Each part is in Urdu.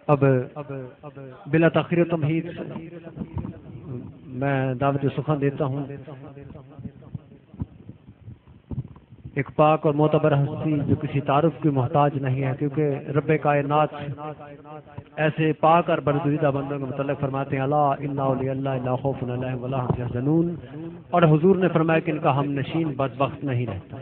اب بلا تاخیر تمہید میں دعوت سخن دیتا ہوں ایک پاک اور معتبر ہستی جو کسی تعارف کی محتاج نہیں ہے، کیونکہ رب کائنات ایسے پاک اور برگزیدہ بندوں کے متعلق فرماتے ہیں الا ان اولیاء اللہ لا خوف علیہم ولا هم يحزنون، اور حضور نے فرمایا کہ ان کا ہم نشین بدبخت نہیں رہتا۔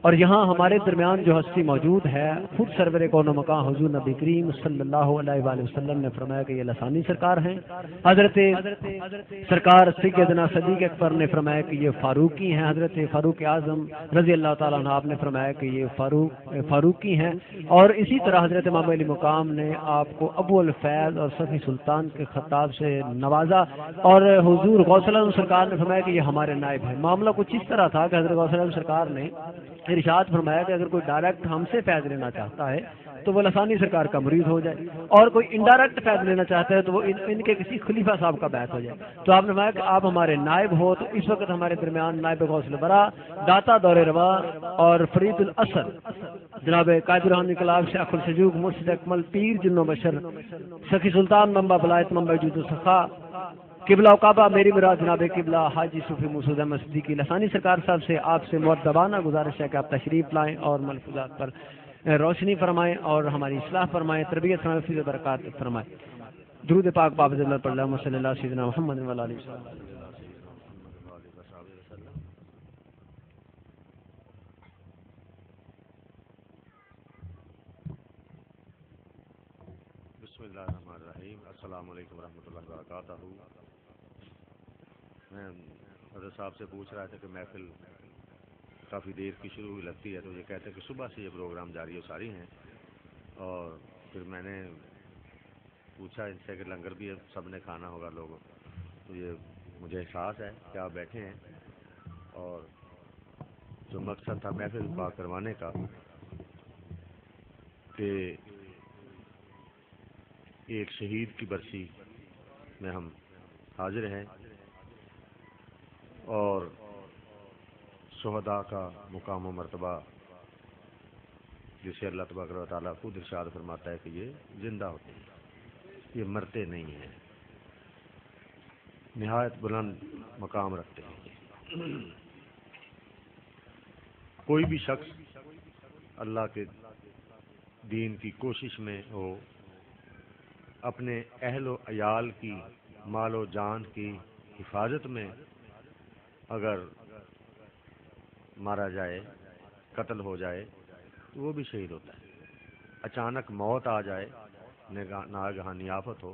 اور یہاں ہمارے درمیان جو ہستی موجود ہے، خود سرور کون و مکان حضور نبی کریم صلی اللہ علیہ وآلہ وسلم نے فرمایا کہ یہ لسانی سرکار ہیں۔ حضرت سرکار سیدنا صدیق اکبر نے فرمایا کہ یہ فاروقی ہیں۔ حضرت فاروق اعظم رضی اللہ تعالیٰ عنہ آپ نے فرمایا کہ یہ فاروقی ہیں، اور اسی طرح حضرت امام علی مقام نے آپ کو ابو الفیض اور صفی سلطان کے خطاب سے نوازا، اور حضور غوث اعظم سرکار نے فرمایا کہ یہ ہمارے نائب ہیں۔ معاملہ کچھ اس طرح تھا کہ حضرت غوث اعظم سرکار نے ارشاد فرمایا کہ اگر کوئی ڈائریکٹ ہم سے فیض لینا چاہتا ہے تو وہ لسانی سرکار کا مرید ہو جائے، اور کوئی انڈائریکٹ فیض لینا چاہتا ہے تو وہ ان کے کسی خلیفہ صاحب کا بیعت ہو جائے۔ تو آپ نے فرمایا کہ آپ ہمارے نائب ہو، تو اس وقت ہمارے درمیان نائب غوث البرا، داتا دور روا اور فرید الاصل جناب قائد الرحمن انقلاب شیخ الشجوع مرشد اکمل پیر جن و بشر سخی سلطان منبع ولایت منبع وجود و سخا قبلہ و کعبہ میری مراد جناب قبلہ حاجی صوفی مسعود احمد صدیقی لسانی سرکار صاحب سے آپ سے مؤدبانہ گزارش ہے کہ آپ تشریف لائیں اور ملفوظات پر روشنی فرمائیں اور ہماری اصلاح فرمائیں، تربیت فرمائیں، فیض و برکات فرمائیں۔ درود پاک باب جلال پر اللہم صلی اللہ سیدنا محمد و علیہ وسلم۔ بسم اللہ الرحمن الرحیم، السلام علیکم ورحمۃ اللہ وبرکاتہ۔ میں حضرت صاحب سے پوچھ رہا تھا کہ محفل کافی دیر کی شروع ہوئی لگتی ہے، تو یہ کہتے ہیں کہ صبح سے یہ پروگرام جاری و ساری ہیں، اور پھر میں نے پوچھا ان سے کہ لنگر بھی سب نے کھانا ہوگا لوگوں، تو یہ مجھے احساس ہے کہ آپ بیٹھے ہیں، اور جو مقصد تھا محفل پاک کروانے کا کہ ایک شہید کی برسی میں ہم حاضر ہیں، اور شہداء کا مقام و مرتبہ جسے اللہ تبارک و تعالیٰ خود ارشاد فرماتا ہے کہ یہ زندہ ہوتے ہیں، یہ مرتے نہیں ہیں، نہایت بلند مقام رکھتے ہیں۔ کوئی بھی شخص اللہ کے دین کی کوشش میں ہو، اپنے اہل و عیال کی مال و جان کی حفاظت میں اگر مارا جائے، قتل ہو جائے، تو وہ بھی شہید ہوتا ہے۔ اچانک موت آ جائے، ناگہانی آفت ہو،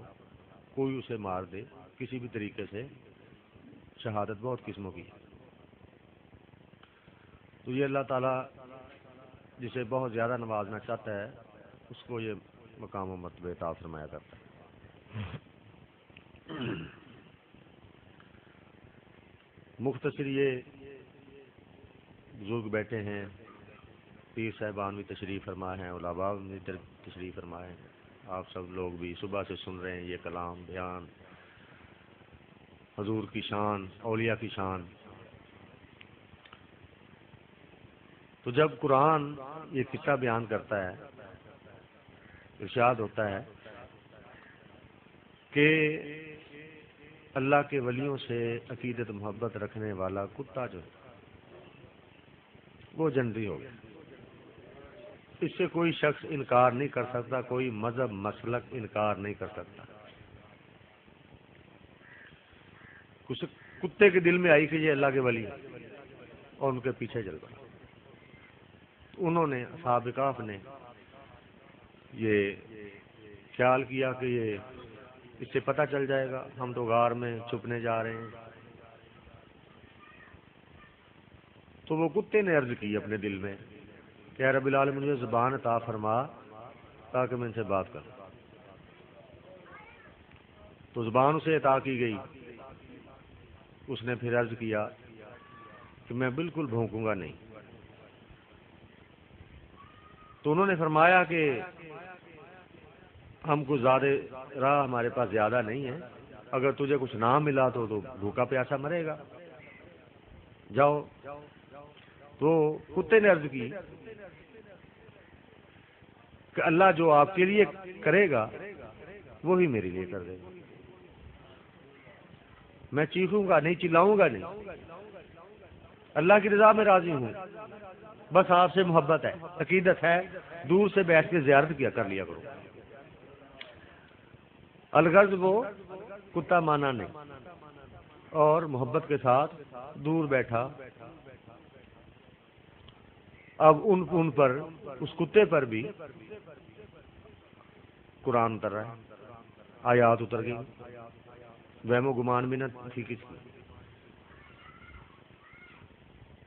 کوئی اسے مار دے، کسی بھی طریقے سے شہادت بہت قسموں کی ہے۔ تو یہ اللہ تعالیٰ جسے بہت زیادہ نوازنا چاہتا ہے، اس کو یہ مقام و مرتبہ عطا فرمایا کرتا ہے۔ مختصر یہ بزرگ بیٹھے ہیں، پیر صاحبان بھی تشریف فرما ہیں، علماء بھی تشریف فرما ہیں، آپ سب لوگ بھی صبح سے سن رہے ہیں یہ کلام بیان حضور کی شان، اولیاء کی شان۔ تو جب قرآن یہ قصہ بیان کرتا ہے، ارشاد ہوتا ہے کہ اللہ کے ولیوں سے عقیدت محبت رکھنے والا کتا جو ہے وہ جنتی ہو گیا، اس سے کوئی شخص انکار نہیں کر سکتا، کوئی مذہب مسلک انکار نہیں کر سکتا۔ کچھ کتے کے دل میں آئی کہ یہ اللہ کے ولی ہیں، اور ان کے پیچھے چل پڑا۔ انہوں نے اصحاب کہف نے یہ خیال کیا کہ یہ اس سے پتہ چل جائے گا، ہم تو غار میں چھپنے جا رہے ہیں۔ تو وہ کتے نے عرض کی اپنے دل میں کہ اے رب العالمین مجھے زبان عطا فرما تاکہ میں ان سے بات کروں۔ تو زبان اسے عطا کی گئی، اس نے پھر عرض کیا کہ میں بالکل بھونکوں گا نہیں۔ تو انہوں نے فرمایا کہ ہم کو زیادہ راہ ہمارے پاس زیادہ نہیں ہے، اگر تجھے کچھ نہ ملا تو بھوکا پیاسا مرے گا، جاؤ۔ تو کتے نے عرض کی کہ اللہ جو آپ کے لیے کرے گا وہی میرے لیے کر دے گا. میں چیخوں گا نہیں، چلاؤں گا نہیں، اللہ کی رضا میں راضی ہوں، بس آپ سے محبت ہے، عقیدت ہے، دور سے بیٹھ کے زیارت کیا کر لیا کرو. الغرض وہ کتا مانا نہیں، اور محبت کے ساتھ دور بیٹھا. اب ان پر، اس کتے پر بھی قرآن اتر رہا ہے، آیات اتر گئی، وہم و گمان بھی نہ تھی کسی کی.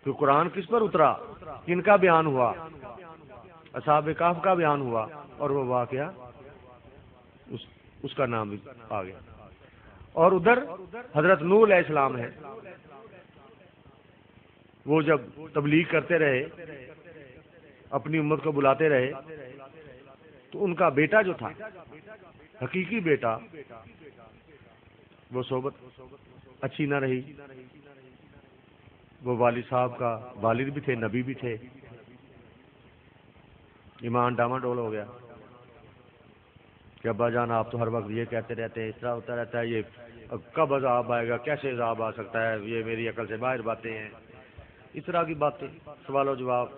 تو قرآن کس پر اترا؟ کن کا بیان ہوا؟ اصحاب کہف کا بیان ہوا، اور وہ واقعہ اس کا نام بھی آ گیا. اور ادھر حضرت نوح علیہ السلام ہے، وہ جب تبلیغ کرتے رہے، اپنی امت کو بلاتے رہے، تو ان کا بیٹا جو تھا، حقیقی بیٹا، وہ صحبت اچھی نہ رہی. وہ والد صاحب کا والد بھی تھے، نبی بھی تھے، ایمان ڈاواڈول ہو گیا کہ ابا جان آپ تو ہر وقت یہ کہتے رہتے ہیں، اس طرح ہوتا رہتا ہے، یہ کب عذاب آئے گا، کیسے عذاب آ سکتا ہے، یہ میری عقل سے باہر باتیں ہیں، اس طرح کی باتیں، سوال و جواب.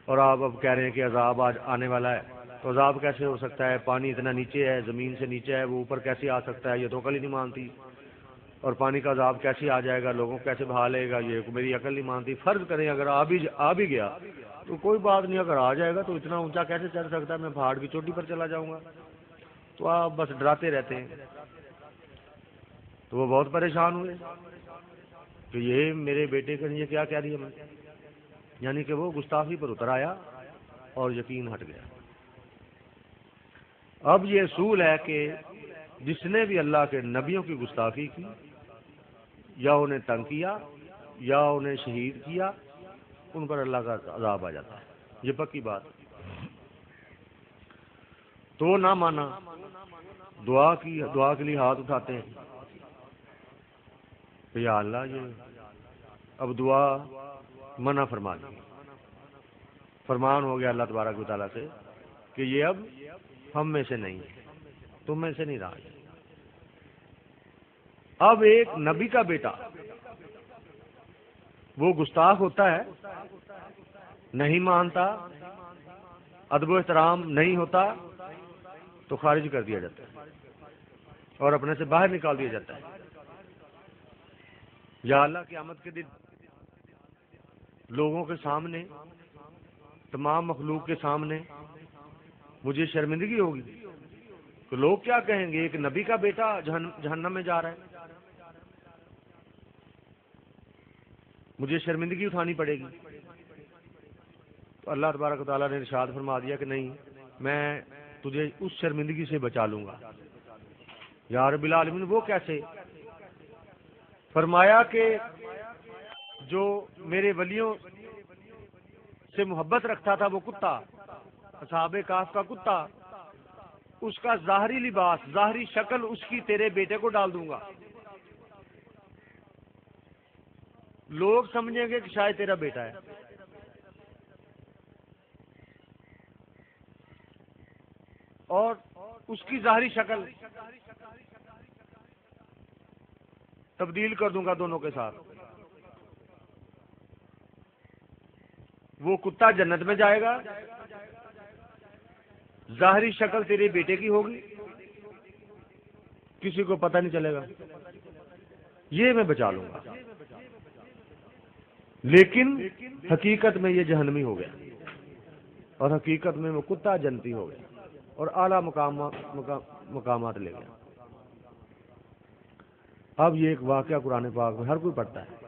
اور آپ اب کہہ رہے ہیں کہ عذاب آج آنے والا ہے، تو عذاب کیسے ہو سکتا ہے، پانی اتنا نیچے ہے، زمین سے نیچے ہے، وہ اوپر کیسے آ سکتا ہے، یہ تو عقل ہی نہیں مانتی. اور پانی کا عذاب کیسے آ جائے گا، لوگوں کو کیسے بہا لے گا، یہ میری عقل نہیں مانتی. فرض کریں اگر آ بھی گیا تو کوئی بات نہیں، اگر آ جائے گا تو اتنا اونچا کیسے چڑھ سکتا ہے، میں پہاڑ کی چوٹی پر چلا جاؤں گا. تو آپ بس ڈراتے رہتے ہیں. تو وہ بہت پریشان ہوئے کہ یہ میرے بیٹے کے لیے کیا کہہ دیا میں، یعنی کہ وہ گستاخی پر اتر آیا اور یقین ہٹ گیا. اب یہ اصول ہے کہ جس نے بھی اللہ کے نبیوں کی گستاخی کی، یا انہیں تنگ کیا، یا انہیں شہید کیا، ان پر اللہ کا عذاب آ جاتا ہے. یہ پکی بات. تو نہ مانا، دعا کے لیے ہاتھ اٹھاتے ہیں کہ یا اللہ یہ اب دعا منع فرما دی، فرمان ہو گیا اللہ تبارک و تعالیٰ سے کہ یہ اب ہم میں سے نہیں ہے، تم میں سے نہیں رہا. اب ایک نبی کا بیٹا وہ گستاخ ہوتا ہے، نہیں مانتا، ادب و احترام نہیں ہوتا، تو خارج کر دیا جاتا ہے اور اپنے سے باہر نکال دیا جاتا ہے. یا اللہ قیامت کے دن لوگوں کے سامنے، تمام مخلوق کے سامنے مجھے شرمندگی ہوگی. تو لوگ کیا کہیں گے، ایک نبی کا بیٹا جہنم میں جا رہا ہے، مجھے شرمندگی اٹھانی پڑے گی. تو اللہ تبارک و تعالیٰ نے ارشاد فرما دیا کہ نہیں، میں تجھے اس شرمندگی سے بچا لوں گا. یا رب العالمین، وہ کیسے؟ فرمایا کہ جو میرے ولیوں سے محبت رکھتا تھا وہ کتا، اصحاب کہف کا کتا، اس کا ظاہری لباس، ظاہری شکل اس کی تیرے بیٹے کو ڈال دوں گا. لوگ سمجھیں گے کہ شاید تیرا بیٹا ہے. اور اس کی ظاہری شکل تبدیل کر دوں گا دونوں کے ساتھ. وہ کتا جنت میں جائے گا، ظاہری شکل تیرے بیٹے کی ہوگی، کسی کو پتہ نہیں چلے گا. یہ میں بچا لوں گا. لیکن حقیقت میں یہ جہنمی ہو گیا، اور حقیقت میں وہ کتا جنتی ہو گیا اور اعلیٰ مقامات لے گیا. اب یہ ایک واقعہ قرآن پاک میں ہر کوئی پڑھتا ہے،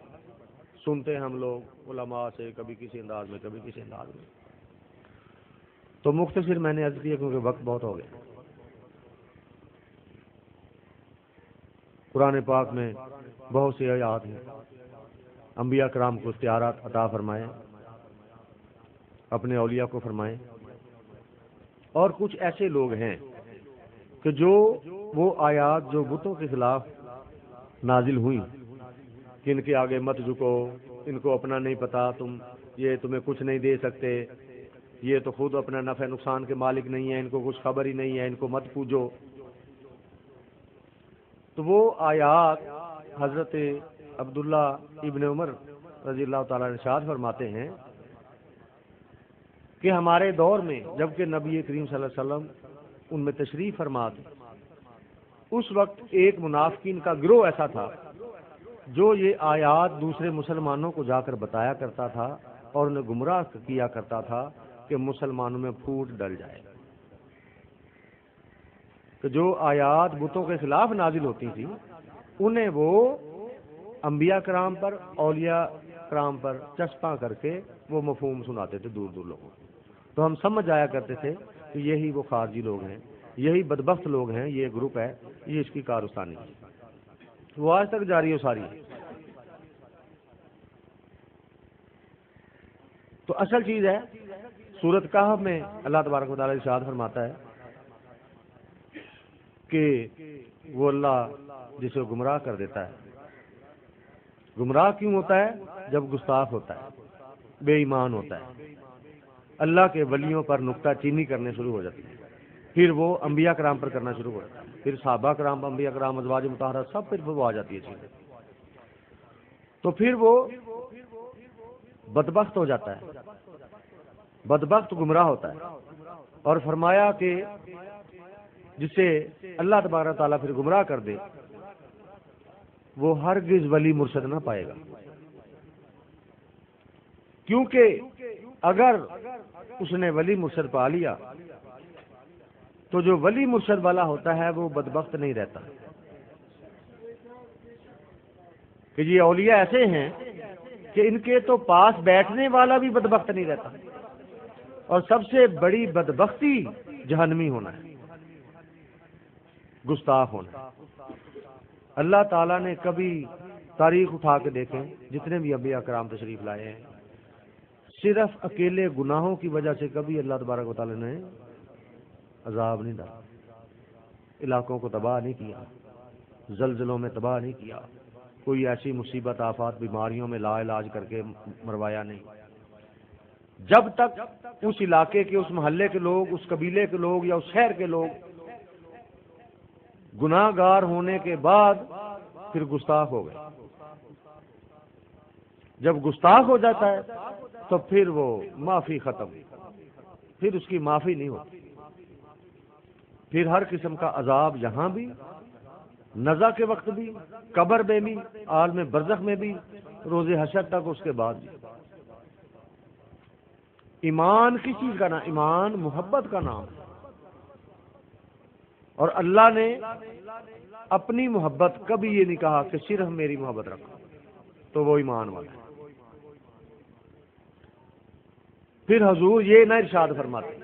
سنتے ہیں ہم لوگ علماء سے، کبھی کسی انداز میں، کبھی کسی انداز میں. تو مختصر میں نے عرض کیا کیونکہ وقت بہت ہو گیا. قرآن پاک میں بہت سی آیات ہیں. انبیاء کرام کو اختیارات عطا فرمائے، اپنے اولیاء کو فرمائے. اور کچھ ایسے لوگ ہیں کہ جو وہ آیات جو بتوں کے خلاف نازل ہوئی کہ ان کے آگے مت جھکو، ان کو اپنا نہیں پتا، یہ تمہیں کچھ نہیں دے سکتے، یہ تو خود اپنا نفع نقصان کے مالک نہیں ہے، ان کو کچھ خبر ہی نہیں ہے، ان کو مت پوجو. تو وہ آیات حضرت عبداللہ ابن عمر رضی اللہ تعالیٰ ارشاد فرماتے ہیں کہ ہمارے دور میں جبکہ نبی کریم صلی اللہ علیہ وسلم ان میں تشریف فرما تھے، اس وقت ایک منافقین کا گروہ ایسا تھا جو یہ آیات دوسرے مسلمانوں کو جا کر بتایا کرتا تھا اور انہیں گمراہ کیا کرتا تھا کہ مسلمانوں میں پھوٹ ڈل جائے، کہ جو آیات بتوں کے خلاف نازل ہوتی تھی انہیں وہ انبیاء کرام پر، اولیاء کرام پر چسپاں کر کے وہ مفہوم سناتے تھے دور دور لوگوں کو۔ تو ہم سمجھ جایا کرتے تھے کہ یہی وہ خارجی لوگ ہیں، یہی بدبخت لوگ ہیں، یہ گروپ ہے، یہ اس کی کارستانی ہے، وہ آج تک جاری و ساری ہے۔ تو اصل چیز ہے سورۃ کہف میں اللہ تبارک و تعالیٰ ارشاد فرماتا ہے کہ وہ اللہ جسے گمراہ کر دیتا ہے۔ گمراہ کیوں ہوتا ہے؟ جب گستاخ ہوتا ہے، بے ایمان ہوتا ہے، اللہ کے ولیوں پر نکتہ چینی کرنے شروع ہو جاتی ہے، پھر وہ انبیاء کرام پر کرنا شروع ہو جاتا ہے، پھر صحابہ کرام، انبیاء کرام، ازواج مطہرات سب پھر وہ آ جاتی ہے چیزیں، تو پھر وہ بدبخت ہو جاتا ہے، بدبخت گمراہ ہوتا ہے۔ اور فرمایا کہ جسے اللہ تبارک تعالیٰ پھر گمراہ کر دے وہ ہرگز ولی مرشد نہ پائے گا، کیونکہ اگر اس نے ولی مرشد پا لیا تو جو ولی مرشد والا ہوتا ہے وہ بدبخت نہیں رہتا، کہ یہ اولیاء ایسے ہیں کہ ان کے تو پاس بیٹھنے والا بھی بدبخت نہیں رہتا، اور سب سے بڑی بدبختی جہنمی ہونا ہے، گستاخ ہونا۔ اللہ تعالیٰ نے کبھی تاریخ اٹھا کے دیکھیں جتنے بھی انبیاء کرام تشریف لائے ہیں، صرف اکیلے گناہوں کی وجہ سے کبھی اللہ تبارک و تعالیٰ نے عذاب نہیں ڈالا، علاقوں کو تباہ نہیں کیا، زلزلوں میں تباہ نہیں کیا، کوئی ایسی مصیبت آفات بیماریوں میں لا علاج کر کے مروایا نہیں۔ جب تک اس علاقے کے، اس محلے کے لوگ، اس قبیلے کے لوگ یا اس شہر کے لوگ گناہ گار ہونے کے بعد پھر گستاخ ہو گئے، جب گستاخ ہو جاتا ہے تو پھر وہ معافی ختم، پھر اس کی معافی نہیں ہوتی، پھر ہر قسم کا عذاب یہاں بھی، نزا کے وقت بھی، قبر میں بھی، عالم برزخ میں بھی، روز حشر تک اس کے بعد بھی۔ ایمان کس چیز کا نام؟ ایمان محبت کا نام ہے، اور اللہ نے اپنی محبت کبھی یہ نہیں کہا کہ صرف میری محبت رکھو، تو وہ ایمان والا ہے۔ پھر حضور یہ نہ ارشاد فرماتے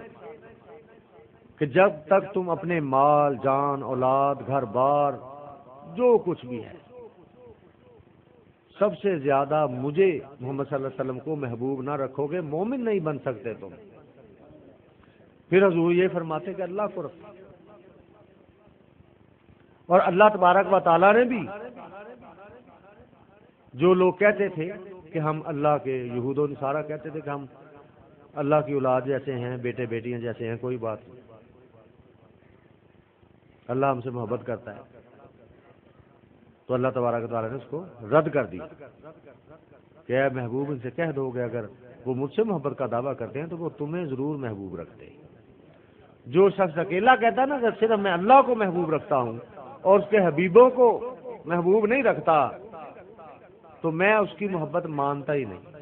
کہ جب تک تم اپنے مال، جان، اولاد، گھر بار، جو کچھ بھی ہے، سب سے زیادہ مجھے محمد صلی اللہ علیہ وسلم کو محبوب نہ رکھو گے، مومن نہیں بن سکتے تم۔ پھر حضور یہ فرماتے کہ اللہ کو رکھو، اور اللہ تبارک و تعالیٰ نے بھی جو لوگ کہتے تھے کہ ہم اللہ کے، یہود و نصارہ کہتے تھے کہ ہم اللہ کی اولاد جیسے ہیں، بیٹے بیٹیاں جیسے ہیں، کوئی بات نہیں، اللہ ہم سے محبت کرتا ہے، تو اللہ تبارک و تعالیٰ نے اس کو رد کر دی کہ اے محبوب ان سے کہہ دو گے اگر وہ مجھ سے محبت کا دعویٰ کرتے ہیں تو وہ تمہیں ضرور محبوب رکھتے ہیں۔ جو شخص اکیلا کہتا ہے نا کہ صرف میں اللہ کو محبوب رکھتا ہوں اور اس کے حبیبوں کو محبوب نہیں رکھتا، تو میں اس کی محبت مانتا ہی نہیں۔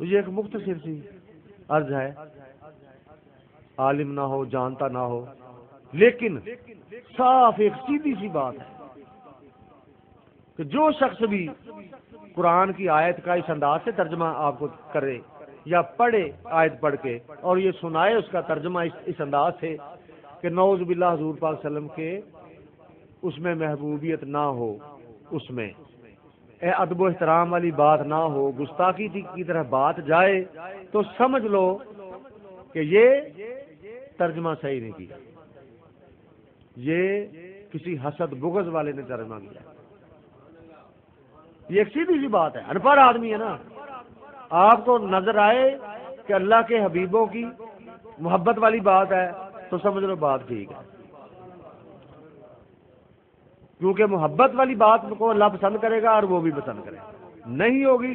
تو یہ ایک مختصر سی عرض ہے، عالم نہ ہو، جانتا نہ ہو، لیکن صاف ایک سیدھی سی بات ہے کہ جو شخص بھی قرآن کی آیت کا اس انداز سے ترجمہ آپ کو کرے یا پڑھے آیت پڑھ کے اور یہ سنائے اس کا ترجمہ اس انداز سے کہ نعوذ باللہ حضور پاک صلی اللہ علیہ وسلم کے اس میں محبوبیت نہ ہو، اس میں ادب و احترام والی بات نہ ہو، گستاخی کی طرح بات جائے، تو سمجھ لو کہ یہ ترجمہ صحیح نہیں کیا، یہ کسی حسد بغض والے نے ترجمہ کیا۔ یہ ایک سیدھی سی بات ہے، ان پڑھ آدمی ہے نا، آپ کو نظر آئے کہ اللہ کے حبیبوں کی محبت والی بات ہے تو سمجھ لو بات ٹھیک ہے، کیونکہ محبت والی بات کو اللہ پسند کرے گا اور وہ بھی پسند کرے گا، نہیں ہوگی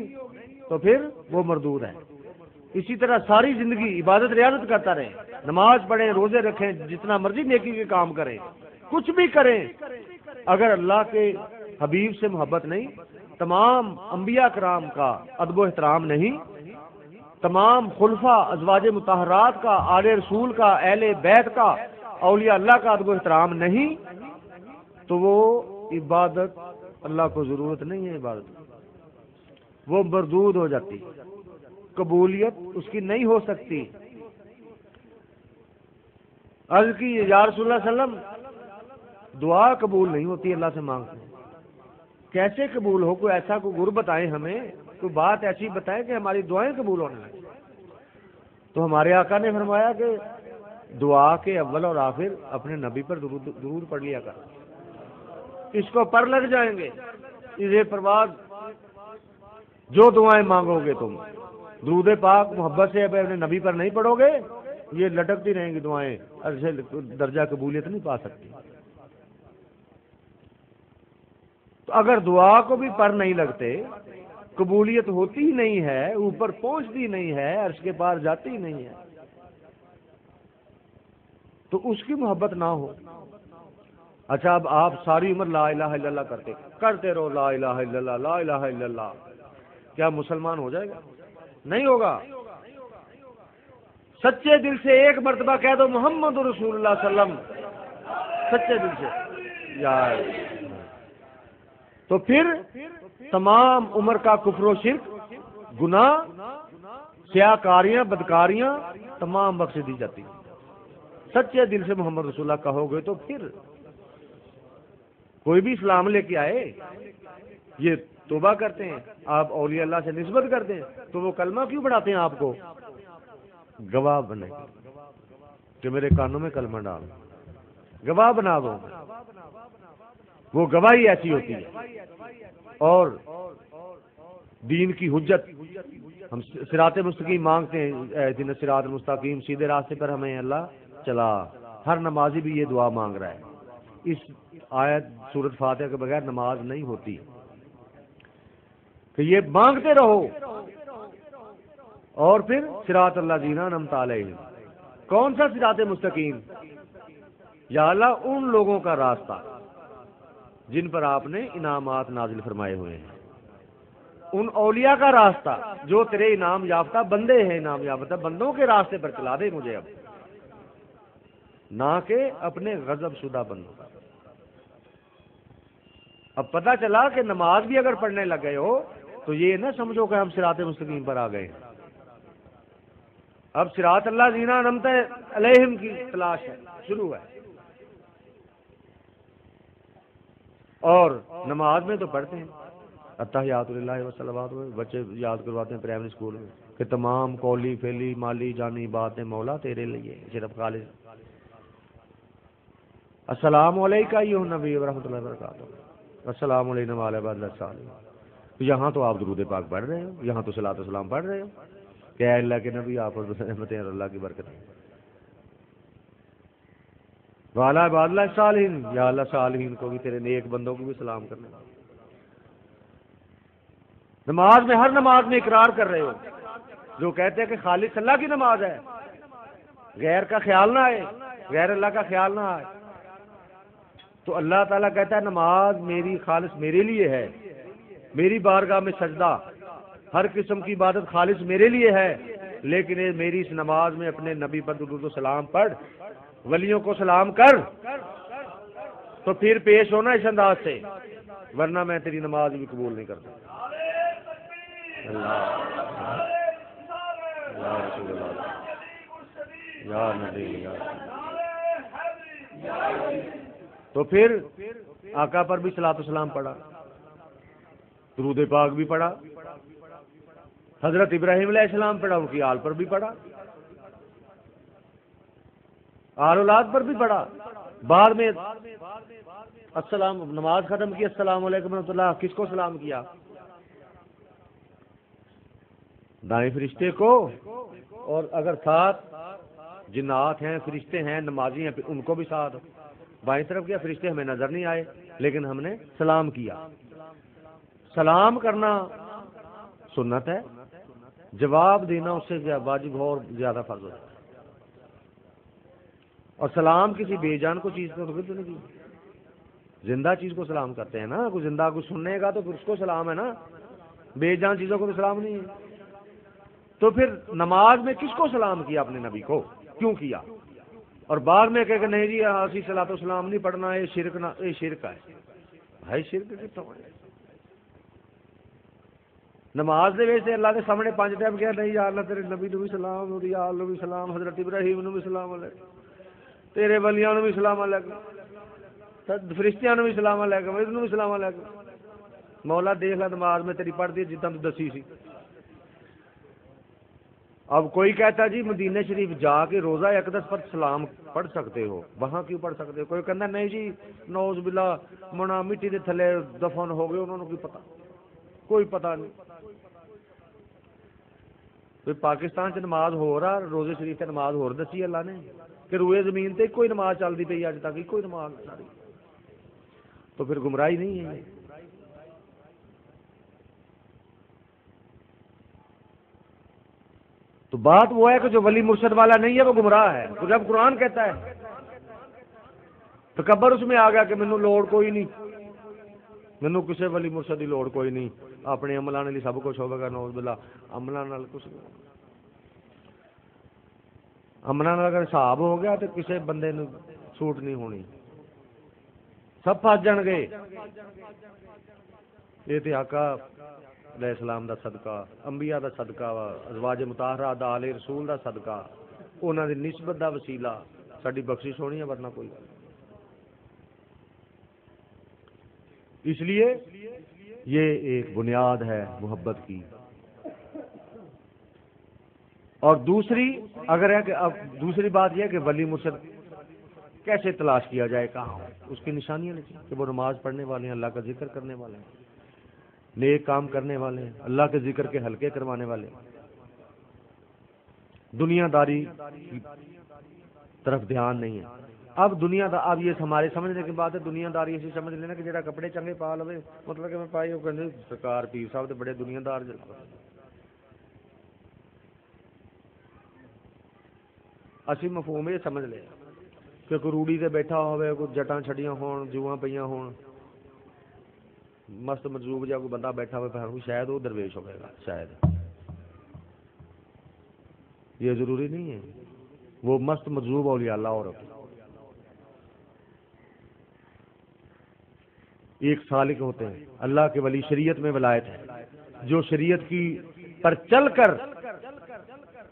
تو پھر وہ مردود ہے۔ اسی طرح ساری زندگی عبادت ریاضت کرتا رہے، نماز پڑھیں، روزے رکھیں، جتنا مرضی نیکی کے کام کریں، کچھ بھی کریں، اگر اللہ کے حبیب سے محبت نہیں، تمام انبیاء کرام کا ادب و احترام نہیں، تمام خلفاء ازواج مطہرات کا، آل رسول کا، اہل بیت کا، اولیاء اللہ کا ادب و احترام نہیں، تو وہ عبادت اللہ کو ضرورت نہیں ہے، عبادت وہ مردود ہو جاتی، قبولیت اس کی نہیں ہو سکتی۔ عرض کی یا رسول اللہ صلی اللہ علیہ وسلم دعا قبول نہیں ہوتی، اللہ سے مانگتے ہیں، کیسے قبول ہو؟ کوئی ایسا کوئی گر بتائیں ہمیں، کوئی بات ایسی بتائیں کہ ہماری دعائیں قبول ہونے لگیں۔ تو ہمارے آقا نے فرمایا کہ دعا کے اول اور آخر اپنے نبی پر درود پڑھ لیا کر، اس کو پر لگ جائیں گے، اسے پرواز جو دعائیں مانگو گے تم درود پاک محبت سے اپنے نبی پر نہیں پڑھو گے، یہ لٹکتی رہیں گی دعائیں، ایسے درجہ قبولیت نہیں پا سکتی۔ تو اگر دعا کو بھی پر نہیں لگتے، قبولیت ہوتی ہی نہیں ہے، اوپر پہنچتی نہیں ہے، عرش کے پار جاتی ہی نہیں ہے، تو اس کی محبت نہ ہو۔ اچھا اب آپ ساری عمر لا الہ الا اللہ کرتے رہو، لا الہ الا اللہ، لا الہ الا اللہ، کیا مسلمان ہو جائے گا؟ نہیں ہوگا۔ سچے دل سے ایک مرتبہ کہہ دو محمد رسول اللہ صلی اللہ علیہ وسلم، سچے دل سے یار، تو پھر تمام عمر کا کفر و شرک، گناہ، سیاہ کاریاں، بدکاریاں تمام بخش دی جاتی ہیں۔ سچے دل سے محمد رسول اللہ کہو گے تو پھر کوئی بھی اسلام لے کے آئے، یہ توبہ کرتے ہیں، آپ اولیاء اللہ سے نسبت کرتے ہیں، تو وہ کلمہ کیوں پڑھاتے ہیں آپ کو؟ گواہ بنے کہ میرے کانوں میں کلمہ ڈال، گواہ بنا دو، وہ گواہی ایسی ہوتی ہے۔ اور دین کی حجت، ہم صراط مستقیم مانگتے ہیں، اہدنا الصراط المستقیم، سیدھے راستے پر ہمیں اللہ چلا، ہر نمازی بھی یہ دعا مانگ رہا ہے۔ اس آیت سورۃ فاتحہ کے بغیر نماز نہیں ہوتی، کہ یہ مانگتے رہو۔ اور پھر صراط الذین انعمت علیہم، کون سا صراط مستقیم؟ یا اللہ ان لوگوں کا راستہ جن پر آپ نے انعامات نازل فرمائے ہوئے ہیں، ان اولیاء کا راستہ جو تیرے انعام یافتہ بندے ہیں، انعام یافتہ بندوں کے راستے پر چلا دے مجھے، اب نہ کہ اپنے غضب شدہ بندوں کا۔ اب پتہ چلا کہ نماز بھی اگر پڑھنے لگ گئے ہو تو یہ نہ سمجھو کہ ہم صراط مستقیم پر آ گئے ہیں، اب صراط الذین انعمت علیہم کی تلاش ہے، شروع ہے۔ اور نماز میں تو پڑھتے ہیں التحیات للہ والصلوات، بچے یاد کرواتے ہیں پرائمری اسکول میں کہ تمام قولی فعلی مالی جانی باتیں مولا تیرے لیے صرف خالص۔ السلام علیکم ایھا النبی ورحمۃ اللہ وبرکاتہ، السلام علیکم وعلی عباد اللہ الصالحین۔ یہاں تو آپ درود پاک پڑھ رہے ہو، یہاں تو صلاۃ و سلام پڑھ رہے ہو کہ اے اللہ کے نبی آپ پر رحمتیں اور اللہ کی برکت ہے۔ وعلی عباد اللہ الصالحین، یا اللہ صالحین کو بھی، تیرے نیک بندوں کو بھی سلام کرنا۔ نماز میں، ہر نماز میں اقرار کر رہے ہو، جو کہتے ہیں کہ خالص اللہ کی نماز ہے، غیر کا خیال نہ آئے، غیر اللہ کا خیال نہ آئے، تو اللہ تعالیٰ کہتا ہے نماز میری خالص میرے لیے ہے، میری بارگاہ میں سجدہ، ہر قسم کی عبادت خالص میرے لیے ہے، لیکن میری اس نماز میں اپنے نبی پر درود و سلام پڑھ، ولیوں کو سلام کر، تو پھر پیش ہونا اس انداز سے، ورنہ میں تیری نماز بھی قبول نہیں کرتا۔ یا رسول اللہ، یا نبی، تو پھر آقا پر بھی صلاۃ و سلام پڑھا، درود پاک بھی پڑھا، حضرت ابراہیم علیہ السلام پڑھا، ان کی آل پر بھی پڑھا، آل اولاد پر بھی پڑھا، بعد میں السلام، نماز ختم کی السلام علیکم ورحمۃ اللہ، کس کو سلام کیا؟ دائیں فرشتے کو، اور اگر ساتھ جنات ہیں، فرشتے ہیں، نمازی ہیں، ان کو بھی ساتھ، بائیں طرف کیا، فرشتے ہمیں نظر نہیں آئے لیکن ہم نے سلام کیا. سلام کرنا سنت ہے، جواب دینا اس سے واجب اور زیادہ فرض ہوتا ہے. اور سلام کسی بے جان کو چیز کو بالکل نہیں کی، زندہ چیز کو سلام کرتے ہیں نا. کوئی زندہ کو سننے گا تو پھر اس کو سلام ہے نا، بے جان چیزوں کو تو سلام نہیں ہے. تو پھر نماز میں کس کو سلام کیا؟ اپنے نبی کو. کیوں کیا؟ اور بعد میں کہ نہیں جی اسی صلاۃ و سلام نہیں پڑھنا، یہ شرک نہ، یہ شرک ہے. بھائی شرک کتنا ہے؟ نماز دے ویسے اللہ کے سامنے 5 ٹائم کیا نہیں، یا اللہ تیرے نبی نو بھی سلام، اور یا اللہ بھی سلام، حضرت ابراہیم نو بھی سلام علیکم، تیرے ولیاں نو بھی سلام علیکم، فرشتیاں نو بھی سلام علیکم، اس نو بھی سلام علیکم. مولا دیکھ لا نماز میں تیری پڑھ دی جتنا تو دسی سی. اب کوئی کہتا جی مدینہ شریف جا کے روزہ اقدس پر سلام پڑھ سکتے ہو، وہاں کیوں پڑھ سکتے ہو؟ کوئی کہتا نہیں جی نعوذ باللہ منا مٹی دے تھلے دفن ہو گئے، انہوں نے کوئی پتہ، کوئی پتہ نہیں. کوئی پاکستان چ نماز ہو رہا، روزے شریف سے نماز ہو دسی اللہ نے کہ روئے زمین تے کوئی نماز چلتی پئی اج تک، کوئی نماز ساری. تو پھر گمراہی نہیں ہے. تو بات وہ ہے کہ جو ولی مرشد والا نہیں ہے وہ گمراہ ہے. تو جب قرآن کہتا ہے تکبر اس میں آ گیا کہ مینوں لوڑ کوئی نہیں، مینوں کسی ولی مرشد کی لوڑ کوئی نہیں، اپنے عملاں نال سب کچھ ہوگا. نعوذ باللہ عملاں نال کچھ نہیں، عملاں نال اگر حساب ہو گیا تو کسی بندے نوں سوٹ نہیں ہونی، سب پھس جان گے. یہ تے آقا علیہ السلام دا صدقہ، انبیاء دا صدقہ وا، ازواج مطہرہ دا، آل رسول دا صدقہ، انہاں دی نسبت دا وسیلہ ساڈی بخشش ہونی ہے، ورنہ کوئی. اس لیے یہ ایک بنیاد ہے محبت کی. اور دوسری اگر ہے کہ اب دوسری بات یہ ہے کہ ولی مرشد کیسے تلاش کیا جائے، کہاں ہو؟ اس کی نشانیاں نہیں کہ وہ نماز پڑھنے والے ہیں، اللہ کا ذکر کرنے والے ہیں، نیک کام کرنے والے ہیں، اللہ کے ذکر کے حلقے کروانے والے ہیں، دنیا داری کی طرف دھیان نہیں ہے. اب اب یہ ہمارے سمجھنے کی بات ہے، دنیا داری ایسی سمجھ لینا کہ جڑا کپڑے چنگے پا لوے مطلب کہ میں پائی، وہ کہتے سرکار پیر صاحب تو بڑے دنیا دار. اسی مفہوم یہ سمجھ لے کہ کوئی روڑی تے بیٹھا ہوئے، کوئی جٹاں چھڑیاں ہون، جواں پئیاں ہون، مست مجذوب جا کوئی بندہ بیٹھا ہوئے، شاید وہ درویش ہوئے گا. شاید یہ ضروری نہیں ہے. وہ مست مجذوب اولیاء اللہ اور ایک سالک ہوتے ہیں، اللہ کے ولی. شریعت میں ولایت ہے، جو شریعت کی پر چل کر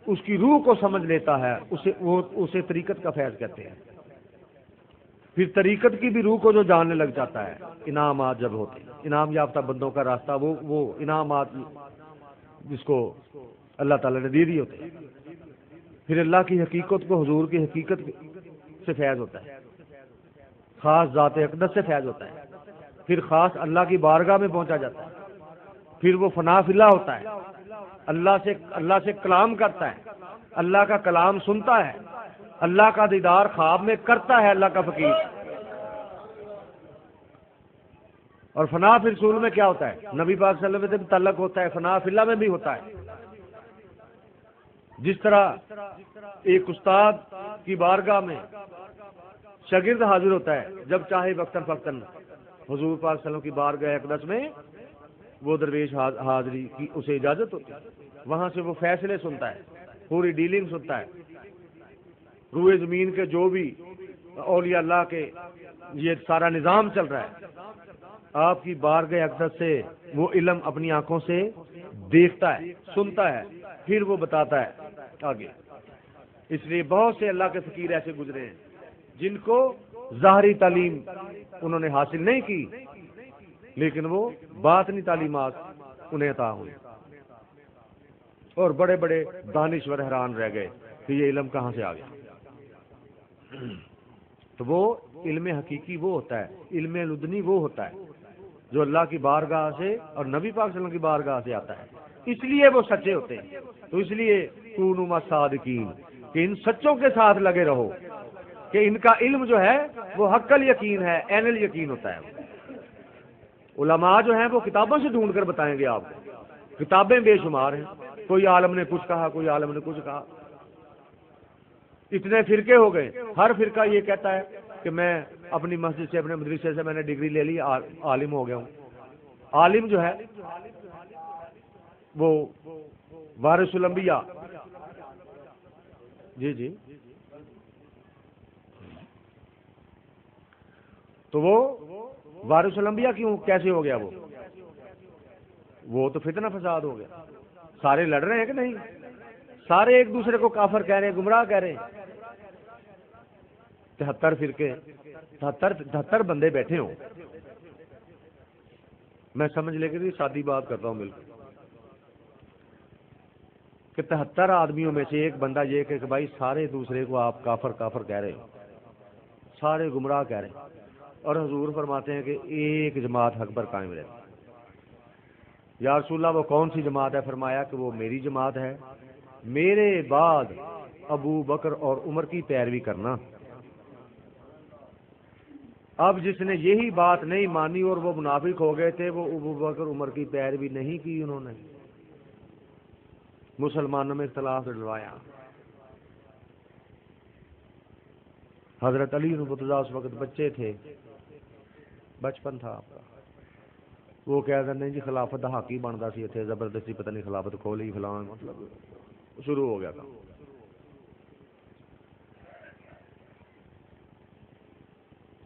اس کی روح کو سمجھ لیتا ہے اسے طریقت کا فیض کہتے ہیں. پھر طریقت کی بھی روح کو جو جاننے لگ جاتا ہے، انعامات جب ہوتے ہیں، انعام یافتہ بندوں کا راستہ، وہ انعامات جس کو اللہ تعالی نے دے دی ہوتے ہیں. پھر اللہ کی حقیقت کو، حضور کی حقیقت سے فیض ہوتا ہے، خاص ذات اقدس سے فیض ہوتا ہے. پھر خاص اللہ کی بارگاہ میں پہنچا جاتا ہے. پھر وہ فنا فی اللہ ہوتا ہے، اللہ سے کلام کرتا ہے، اللہ کا کلام سنتا ہے، اللہ کا دیدار خواب میں کرتا ہے اللہ کا فقیر. اور فنا فی رسول میں کیا ہوتا ہے؟ نبی پاک صلی اللہ علیہ وسلم سے بھی تعلق ہوتا ہے، فنا فی اللہ میں بھی ہوتا ہے. جس طرح ایک استاد کی بارگاہ میں شاگرد حاضر ہوتا ہے جب چاہے وقتاً فوقتاً، حضور پاک صلی اللہ علیہ وسلم کی بارگاہ اقدس میں وہ درویش حاضری کی اسے اجازت ہوتی ہے. وہاں سے وہ فیصلے سنتا ہے، پوری ڈیلنگ سنتا ہے، روئے زمین کے جو بھی اولیاء اللہ کے یہ سارا نظام چل رہا ہے، آپ کی بارگاہ اقدس سے وہ علم اپنی آنکھوں سے دیکھتا ہے، سنتا ہے، پھر وہ بتاتا ہے آگے. اس لیے بہت سے اللہ کے فقیر ایسے گزرے ہیں جن کو ظاہری تعلیم انہوں نے حاصل نہیں کی، لیکن وہ باطنی تعلیمات انہیں عطا ہوئی، اور بڑے بڑے دانشور حیران رہ گئے کہ یہ علم کہاں سے آ گیا. تو وہ علم حقیقی وہ ہوتا ہے، علم لدنی وہ ہوتا ہے جو اللہ کی بارگاہ سے اور نبی پاک صلی اللہ علیہ وسلم کی بارگاہ سے آتا ہے. اس لیے وہ سچے ہوتے ہیں. تو اس لیے کونوا صادقین کہ ان سچوں کے ساتھ لگے رہو. کہ ان کا علم جو ہے وہ حق الیقین ہے، عین الیقین ہوتا ہے۔ علماء جو ہیں وہ کتابوں سے ڈھونڈ کر بتائیں گے آپ کو، کتابیں بے شمار ہیں، کوئی عالم نے کچھ کہا، کوئی عالم نے کچھ کہا، اتنے فرقے ہو گئے، ہر فرقہ یہ کہتا ہے کہ میں اپنی مسجد سے، اپنے مدرسے سے میں نے ڈگری لے لی، عالم ہو گیا ہوں۔ عالم جو ہے وہ وارث الانبیاء، جی تو وہ وارث الانبیاء کیوں کیسے ہو گیا؟ وہ تو فتنہ فساد ہو گیا، سارے لڑ رہے ہیں کہ نہیں، سارے ایک دوسرے کو کافر کہہ رہے ہیں، گمراہ کہہ رہے ہیں، 73 فرقے، 73 بندے بیٹھے ہوں، میں سمجھ لے کے سادی بات کرتا ہوں بالکل، کہ 73 آدمیوں میں سے ایک بندہ یہ کہ بھائی سارے دوسرے کو آپ کافر کافر کہہ رہے ہو، سارے گمراہ کہہ رہے ہیں، اور حضور فرماتے ہیں کہ ایک جماعت حق پر قائم رہے۔ یا رسول اللہ وہ کون سی جماعت ہے؟ فرمایا کہ وہ میری جماعت ہے، میرے بعد ابو بکر اور عمر کی پیروی کرنا۔ اب جس نے یہی بات نہیں مانی اور وہ منافق ہو گئے تھے، وہ ابو بکر عمر کی پیروی نہیں کی، انہوں نے مسلمانوں میں اختلاف ڈلوایا۔ حضرت علی رضی اس وقت بچے تھے، بچپن تھا آپ کا، وہ کہتے نہیں جی خلافت دا حق ہی بنتا سی، اتنے زبردستی پتہ نہیں خلافت کھولی فلان، مطلب شروع ہو گیا تھا۔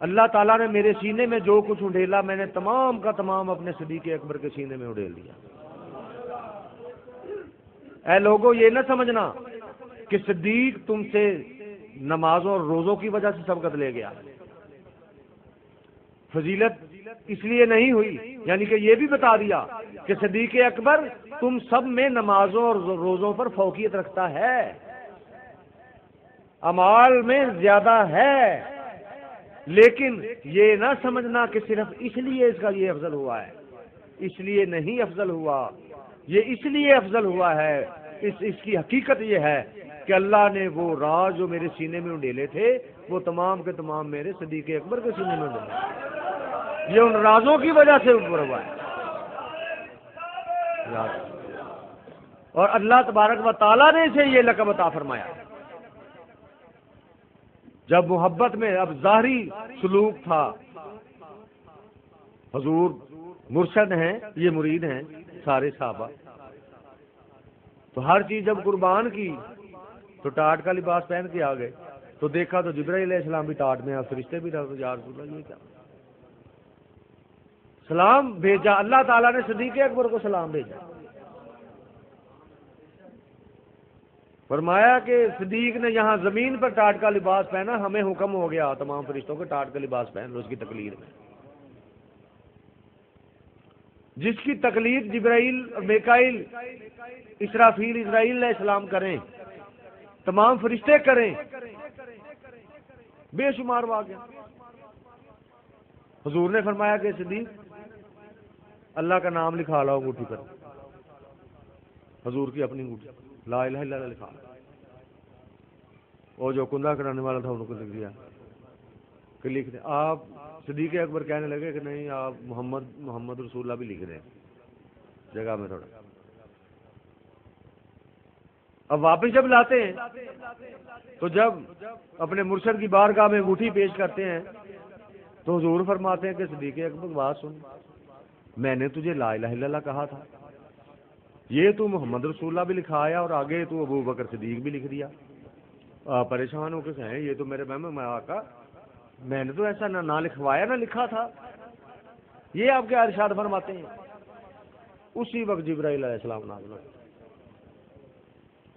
اللہ تعالیٰ نے میرے سینے میں جو کچھ اڈیلا، میں نے تمام کا تمام اپنے صدیق اکبر کے سینے میں اڈیل دیا۔ اے لوگوں یہ نہ سمجھنا کہ صدیق تم سے نمازوں اور روزوں کی وجہ سے سبقت لے گیا، فضیلت اس لیے نہیں ہوئی، یعنی کہ یہ بھی بتا دیا کہ صدیق اکبر تم سب میں نمازوں اور روزوں پر فوقیت رکھتا ہے، اعمال میں زیادہ ہے، لیکن یہ نہ سمجھنا کہ صرف اس لیے اس کا یہ افضل ہوا ہے، اس لیے نہیں افضل ہوا، یہ اس لیے افضل ہوا ہے، اس کی حقیقت یہ ہے کہ اللہ نے وہ راز جو میرے سینے میں اڈیلے تھے وہ تمام کے تمام میرے صدیق اکبر کے سینے میں اڈیلے، یہ ان رازوں کی وجہ سے اوپر ہوا ہے۔ اور اللہ تبارک و تعالیٰ نے اسے یہ لقب عطا فرمایا۔ جب محبت میں اب ظاہری سلوک تھا، حضور مرشد ہیں، یہ مرید ہیں سارے صحابہ، تو ہر چیز جب قربان کی تو ٹاٹ کا لباس پہن کے آ گئے، تو دیکھا تو جبرائیل علیہ السلام بھی ٹاٹ میں، فرشتے بھی رہے، یا رسول اللہ یہ کیا؟ سلام بھیجا اللہ تعالیٰ نے، صدیق اکبر کو سلام بھیجا، فرمایا کہ صدیق نے یہاں زمین پر ٹاٹ کا لباس پہنا، ہمیں حکم ہو گیا تمام فرشتوں کو ٹاٹ کا لباس پہن لو، اس کی تقلید میں، جس کی تقلید جبرائیل اور میکائیل، اسرافیل، اسرائیل علیہ السلام کریں، تمام فرشتے کریں، بے شمار واقعہ۔ حضور نے فرمایا کہ صدیق اللہ کا نام لکھا لاؤ انگوٹھی پر، حضور کی اپنی انگوٹھی لا الہ الا اللہ لکھا، اور جو کندہ کرانے والا تھا ان کو لکھ دیا کہ لکھ دیں۔ آپ صدیق اکبر کہنے لگے کہ نہیں آپ محمد رسول اللہ بھی لکھ دیں جگہ میں تھوڑا۔ اب واپس جب لاتے ہیں تو جب اپنے مرشد کی بارگاہ میں انگوٹھی پیش کرتے ہیں تو حضور فرماتے ہیں کہ صدیق اکبر بات سن، میں نے تجھے لا الہ الا اللہ کہا تھا، یہ تو محمد رسول اللہ بھی لکھا آیا اور آگے تو ابو بکر صدیق بھی لکھ دیا۔ آپ پریشان ہو کے کہیں یہ تو میرے میں آقا میں نے تو ایسا نہ لکھوایا نہ لکھا تھا، یہ آپ کے ارشاد فرماتے ہیں۔ اسی وقت جبرائیل علیہ السلام نازل ہوئے،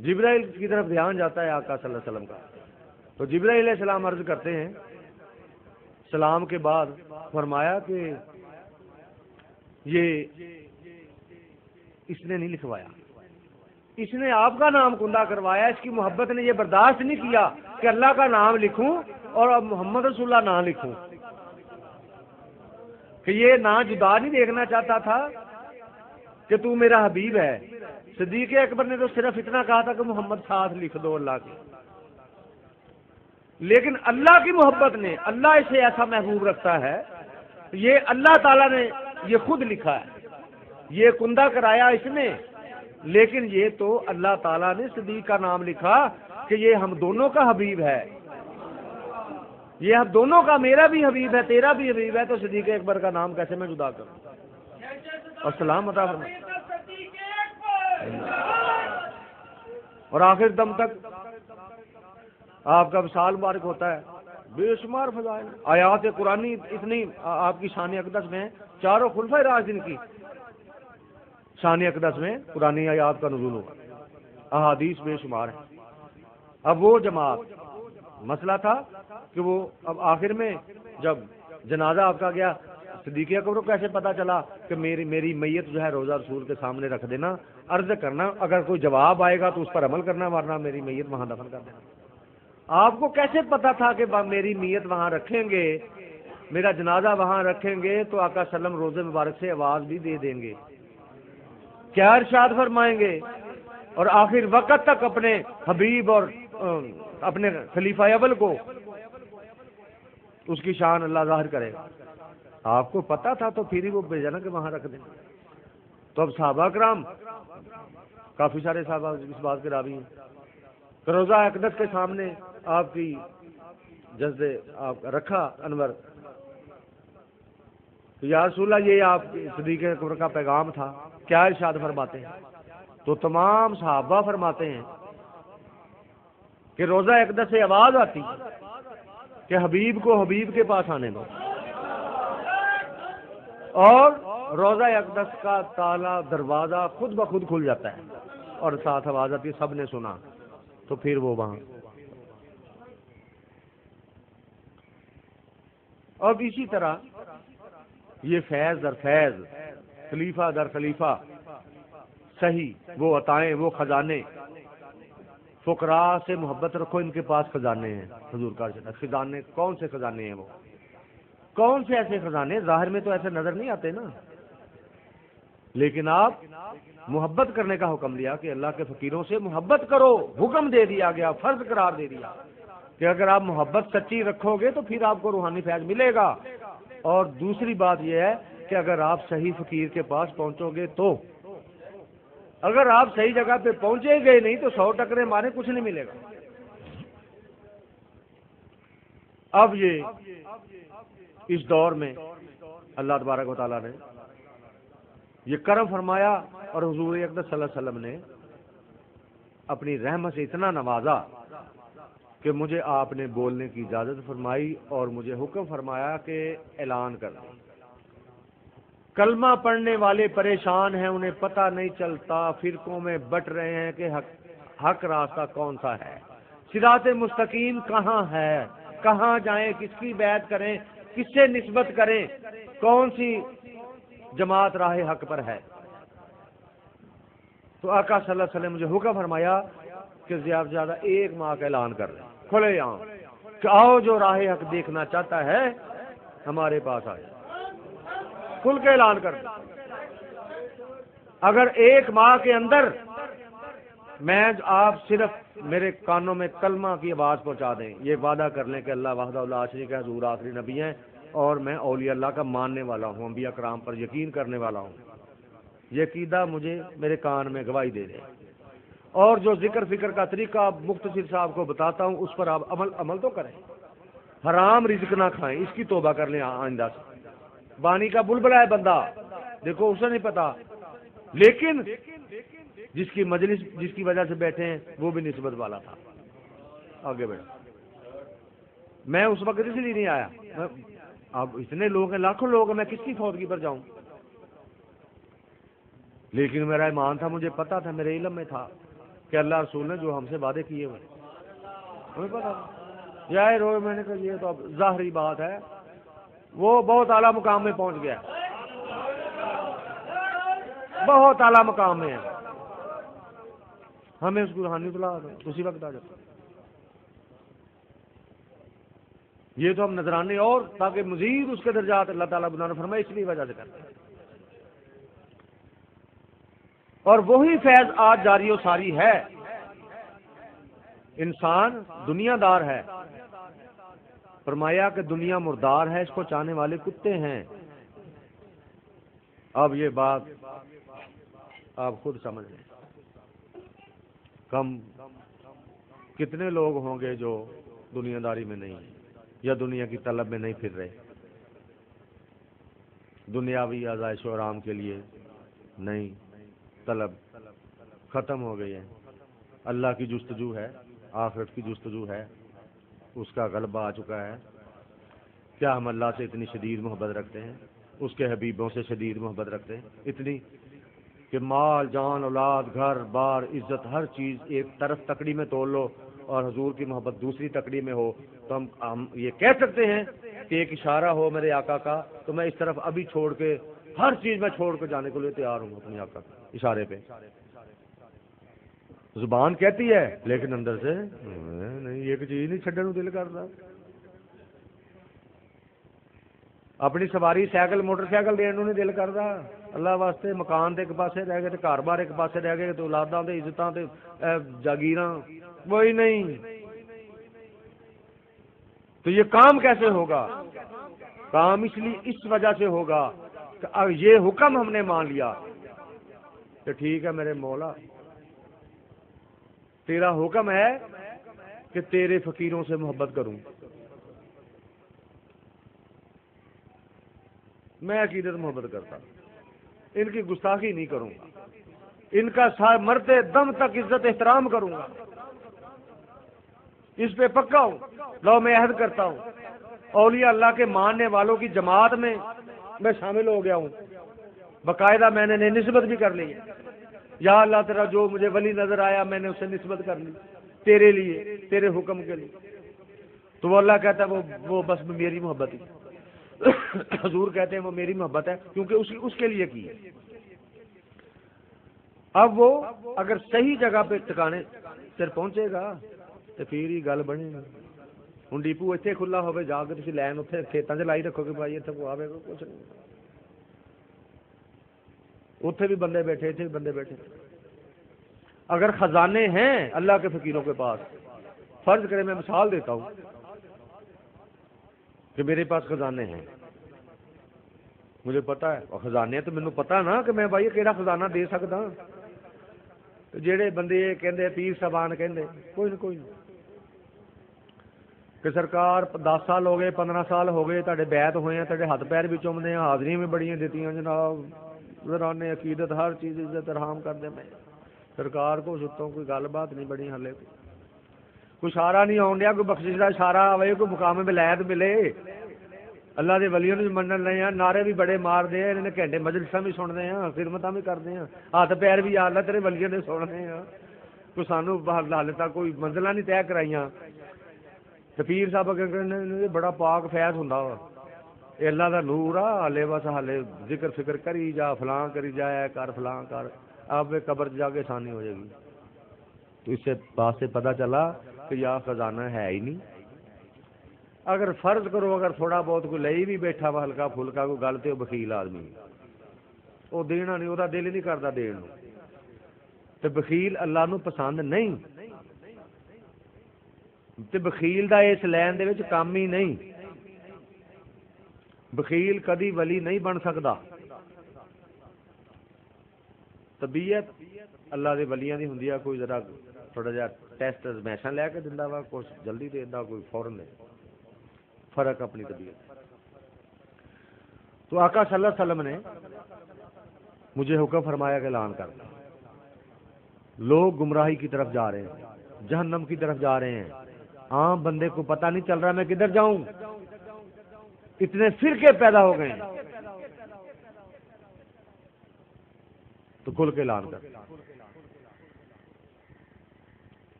جبرائیل کی طرف دھیان جاتا ہے آقا صلی اللہ علیہ وسلم کا، تو جبرائیل علیہ السلام عرض کرتے ہیں، سلام کے بعد فرمایا کہ یہ اس نے نہیں لکھوایا، اس نے آپ کا نام کندہ کروایا، اس کی محبت نے یہ برداشت نہیں کیا کہ اللہ کا نام لکھوں اور اب محمد رسول اللہ نہ لکھوں، کہ یہ نہ جدا نہیں دیکھنا چاہتا تھا کہ تو میرا حبیب ہے۔ صدیق اکبر نے تو صرف اتنا کہا تھا کہ محمد ساتھ لکھ دو اللہ کے، لیکن اللہ کی محبت نے اللہ اسے ایسا محبوب رکھتا ہے، یہ اللہ تعالیٰ نے یہ خود لکھا ہے، یہ کندہ کرایا اس نے، لیکن یہ تو اللہ تعالیٰ نے صدیق کا نام لکھا کہ یہ ہم دونوں کا حبیب ہے، یہ ہم دونوں کا، میرا بھی حبیب ہے تیرا بھی حبیب ہے، تو صدیق اکبر کا نام کیسے میں جدا کروں؟ اور سلام عطا فرمائے۔ اور آخر دم تک آپ کا وصال مبارک ہوتا ہے، بے شمار فضائل، آیات قرآنی اتنی آپ کی شان اقدس میں، چاروں خلفائے راشدین کی شان اقدس میں قرآنی آیات کا نزول ہوا، احادیث بے شمار ہیں۔ اب وہ جماعت، مسئلہ تھا کہ وہ اب آخر میں جب جنازہ آپ کا گیا، صدیق اکبر کو کیسے پتا چلا کہ میری میت جو ہے روضہ رسول کے سامنے رکھ دینا، عرض کرنا، اگر کوئی جواب آئے گا تو اس پر عمل کرنا، ورنہ میری میت وہاں دفن کر دینا۔ آپ کو کیسے پتا تھا کہ میری میت وہاں رکھیں گے، میرا جنازہ وہاں رکھیں گے تو آقا صلی اللہ علیہ وسلم روزے مبارک سے آواز بھی دے دیں گے، کیا ارشاد فرمائیں گے، اور آخر وقت تک اپنے حبیب اور اپنے خلیفہ اول کو اس کی شان اللہ ظاہر کرے گا۔ آپ کو پتا تھا تو پھر ہی وہ بھیجا نا کہ وہاں رکھ دیں۔ تو اب صحابہ کرام، کافی سارے صحابہ اس بات کے راوی ہیں، روزہ اقدس کے سامنے آپ کی جذب آپ رکھا انور، تو یا رسول اللہ یہ آپ صدیق اکبر کا پیغام تھا، کیا ارشاد فرماتے ہیں؟ تو تمام صحابہ فرماتے ہیں کہ روزہ اقدس سے آواز آتی کہ حبیب کو حبیب کے پاس آنے دو، اور روزہ اقدس کا تالا دروازہ خود بخود کھل جاتا ہے، اور ساتھ آواز آتی ہے، سب نے سنا، تو پھر وہ وہاں۔ اب اسی طرح یہ فیض در فیض، خلیفہ در خلیفہ، صحیح وہ عطائیں، وہ خزانے، فقراء سے محبت رکھو، ان کے پاس خزانے ہیں، حضور کا خزانے، کون سے خزانے ہیں وہ؟ کون سے ایسے خزانے؟ ظاہر میں تو ایسے نظر نہیں آتے نا، لیکن آپ محبت کرنے کا حکم دیا کہ اللہ کے فقیروں سے محبت کرو، حکم دے دیا گیا، فرض قرار دے دیا کہ اگر آپ محبت سچی رکھو گے تو پھر آپ کو روحانی فیض ملے گا۔ اور دوسری بات یہ ہے کہ اگر آپ صحیح فقیر کے پاس پہنچو گے تو، اگر آپ صحیح جگہ پہ پہنچے گئے نہیں تو 100 ٹکرے مارے کچھ نہیں ملے گا۔ اب یہ اس دور میں اللہ تبارک و تعالیٰ نے یہ کرم فرمایا، اور حضور اقدس صلی اللہ علیہ وسلم نے اپنی رحمت سے اتنا نوازا کہ مجھے آپ نے بولنے کی اجازت فرمائی اور مجھے حکم فرمایا کہ اعلان کر دیں۔ کلمہ پڑھنے والے پریشان ہیں، انہیں پتہ نہیں چلتا، فرقوں میں بٹ رہے ہیں کہ حق راستہ کون سا ہے، صراط مستقیم کہاں ہے، کہاں جائیں، کس کی بیعت کریں، کس سے نسبت کریں، کون سی جماعت راہ حق پر ہے۔ تو آقا صلی اللہ علیہ وسلم نے مجھے حکم فرمایا کہ زیادہ سے زیادہ 1 ماہ کا اعلان کر دیں، کھلے عام، کہ آؤ جو راہ حق دیکھنا چاہتا ہے ہمارے پاس آئے، کھل کے اعلان کر دیں۔ اگر 1 ماہ کے اندر میں آپ صرف میرے کانوں میں کلمہ کی آواز پہنچا دیں، یہ وعدہ کر لیں کہ اللہ وحدہ لا شریک ہے، حضور آخری نبی ہیں، اور میں اولیاء اللہ کا ماننے والا ہوں، انبیاء کرام پر یقین کرنے والا ہوں، یہ عقیدہ مجھے میرے کان میں گواہی دے دیں، اور جو ذکر فکر کا طریقہ مختصر صاحب کو بتاتا ہوں اس پر آپ عمل تو کریں، حرام رزق نہ کھائیں، اس کی توبہ کر لیں آئندہ سے۔ بانی کا بلبلا ہے بندہ، دیکھو اسے نہیں پتا، لیکن جس کی مجلس جس کی وجہ سے بیٹھے ہیں وہ بھی نسبت والا تھا، آگے بڑھا۔ میں اس وقت اس لیے نہیں آیا، اب اتنے لوگ ہیں، لاکھوں لوگ ہیں، میں کس کی فوتگی پر جاؤں؟ لیکن میرا ایمان تھا، مجھے پتا تھا، میرے علم میں تھا کہ اللہ رسول نے جو ہم سے وعدے کیے ہوئے ہمیں پتا تھا۔ ظاہر ہو، میں نے کہا یہ تو اب ظاہری بات ہے، وہ بہت اعلیٰ مقام میں پہنچ گیا، بہت اعلیٰ مقام میں ہے، ہمیں اس کو روحانی اطلاع اسی وقت آ جاتا۔ یہ تو ہم نذرانے اور تاکہ مزید اس کے درجات اللہ تعالیٰ بنا فرمائے، اس لیے وجہ سے کرتے ہیں۔ اور وہی فیض آج جاری و ساری ہے۔ انسان دنیا دار ہے، فرمایا کہ دنیا مردار ہے، اس کو چاہنے والے کتے ہیں۔ اب یہ بات آپ خود سمجھ لیں، کتنے لوگ ہوں گے جو دنیا داری میں نہیں یا دنیا کی طلب میں نہیں پھر رہے، دنیاوی آزائش و آرام کے لیے نہیں، طلب ختم ہو گئی ہے، اللہ کی جستجو ہے، آخرت کی جستجو ہے، اس کا غلبہ آ چکا ہے۔ کیا ہم اللہ سے اتنی شدید محبت رکھتے ہیں، اس کے حبیبوں سے شدید محبت رکھتے ہیں، اتنی کہ مال جان اولاد گھر بار عزت ہر چیز ایک طرف تکڑی میں تول لو اور حضور کی محبت دوسری تکڑی میں ہو، تو ہم یہ کہہ سکتے ہیں کہ ایک اشارہ ہو میرے آقا کا تو میں اس طرف ابھی چھوڑ کے ہر چیز میں چھوڑ کے جانے کے لیے تیار ہوں اپنے آقا کے اشارے پہ۔ زبان کہتی ہے لیکن اندر سے نہیں، ایک چیز نہیں چھڈن دل کرتا۔ اپنی سواری سائیکل موٹر سائیکل دین نہیں دل کرتا، اللہ واسطے مکان دے ایک پاسے رہ گئے تے گھر بار ایک پاسے رہ گئے تے اولاداں تے عزتاں تے جاگیراں وہی نہیں، تو یہ کام کیسے ہوگا؟ کام اس وجہ سے ہوگا کہ اب یہ حکم ہم نے مان لیا کہ ٹھیک ہے میرے مولا، تیرا حکم ہے کہ تیرے فقیروں سے محبت کروں، میں عقیدت محبت کرتا، ان کی گستاخی نہیں کروں گا، ان کا مرتے دم تک عزت احترام کروں گا، اس پہ پکا ہوں، لو میں عہد کرتا ہوں، اولیاء اللہ کے ماننے والوں کی جماعت میں میں شامل ہو گیا ہوں، باقاعدہ میں نے نسبت بھی کر لی، یا اللہ تیرا جو مجھے ولی نظر آیا میں نے اسے نسبت کر لی تیرے لیے، تیرے حکم کے لیے، تو وہ اللہ کہتا ہے وہ بس میری محبت ہی، حضور کہتے ہیں وہ میری محبت ہے کیونکہ اس کے لیے کی ہے۔ اب وہ اگر صحیح جگہ پہ ٹھکانے پھر پہنچے گا تو پھر ہی گل بنے گی۔ ہوں ڈیپو اتنے کھلا ہوے جا کے تھی لائن اتنے کھیتوں سے لائی رکھو گے بھائی اتنے کو آئے گا کچھ نہیں، اتنے بھی بندے بیٹھے اتنے بھی بندے بیٹھے۔ اگر خزانے ہیں اللہ کے فقیروں کے پاس، فرض کرے میں مثال دیتا ہوں کہ میرے پاس خزانے ہیں، مجھے پتا ہے اور خزانے تو مینوں پتا نا کہ میں بھائی کہڑا خزانہ دے سکتا، جہے بندے کہندے پیر صاحبان کہندے کوئی نہیں کہ سرکار 10 سال ہو گئے 15 سال ہو گئے تہاڈے بیعت ہوئے ہیں، تہاڈے ہاتھ پیر بھی چومدے ہیں، حاضریاں بھی بڑیاں دتیاں جناب، ذرانے عقیدت ہر چیز عزت ارحام کردے میں سرکار کو ستوں کوئی گل بات نہیں بنی، ہلے کوئی اشارہ نہیں آن ڈیا، کوئی بخشش کا اشارہ آئے، کوئی مقام ولایت ملے، اللہ دے ولیوں نے منن لے ہیں، نعرے بھی بڑے مار دے ہیں، انہوں نے گھنٹے مجلساں بھی سنتے ہیں، خدمتاں بھی کرتے ہیں، ہاتھ پیر بھی اللہ تیرے ولیوں نے سننے ہیں، کوئی سانو حال تک کوئی منزلہ نہیں طے کرائیاں، پیر صاحب کہنے بڑا پاک فیض ہوندا وا، اے اللہ دا نور آ، ہالے بس ہالے ذکر فکر کری جا، فلاں کری جایا کر، فلاں کر، اب قبر جا کے آسانی ہو جائے گی۔ تو اس سے بات سے پتہ چلا کہ یا خزانہ ہے ہی نہیں۔ اگر فرض کرو اگر تھوڑا بہت کوئی لئی بھی بیٹھا وا ہلکا پھلکا کوئی گل تو بخیل آدمی، وہ دینا نہیں، وہ دل نہیں کرتا دین نو، تو بخیل اللہ نو پسند نہیں، تے بخیل دا اس لین دے وچ کام ہی نہیں، بخیل کدی ولی نہیں بن سکتا۔ طبیعت اللہ دے ولیاں دی ہوندی ہے، کوئی ذرا تھوڑا جہا ٹیسٹ ازمائشاں لے کے دیندا وا، کچھ جلدی دے دیندا، کوئی فوراً دے، فرق اپنی طبیعت۔ تو آقا صلی اللہ علیہ وسلم نے مجھے حکم فرمایا کہ اعلان کر، لوگ گمراہی کی طرف جا رہے ہیں، جہنم کی طرف جا رہے ہیں، عام بندے کو پتہ نہیں چل رہا میں کدھر جاؤں، اتنے فرقے پیدا ہو گئے ہیں، تو کھل کے اعلان کر،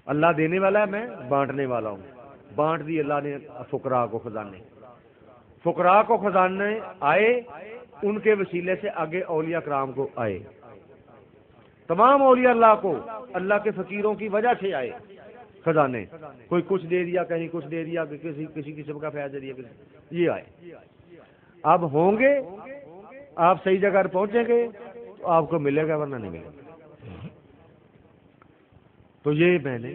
اللہ دینے والا ہے، میں بانٹنے والا ہوں، بانٹ دی اللہ نے فقراء کو خزانے، فقراء کو خزانے آئے، ان کے وسیلے سے آگے اولیاء کرام کو آئے، تمام اولیاء اللہ کو اللہ کے فقیروں کی وجہ سے آئے خزانے، کوئی کچھ دے دیا کہیں کچھ دے دیا، کسی قسم کا فیض دے دیا، یہ آئے۔ اب ہوں گے آپ صحیح جگہ پر پہنچیں گے تو آپ کو ملے گا، ورنہ نہیں ملے گا۔ تو یہ میں نے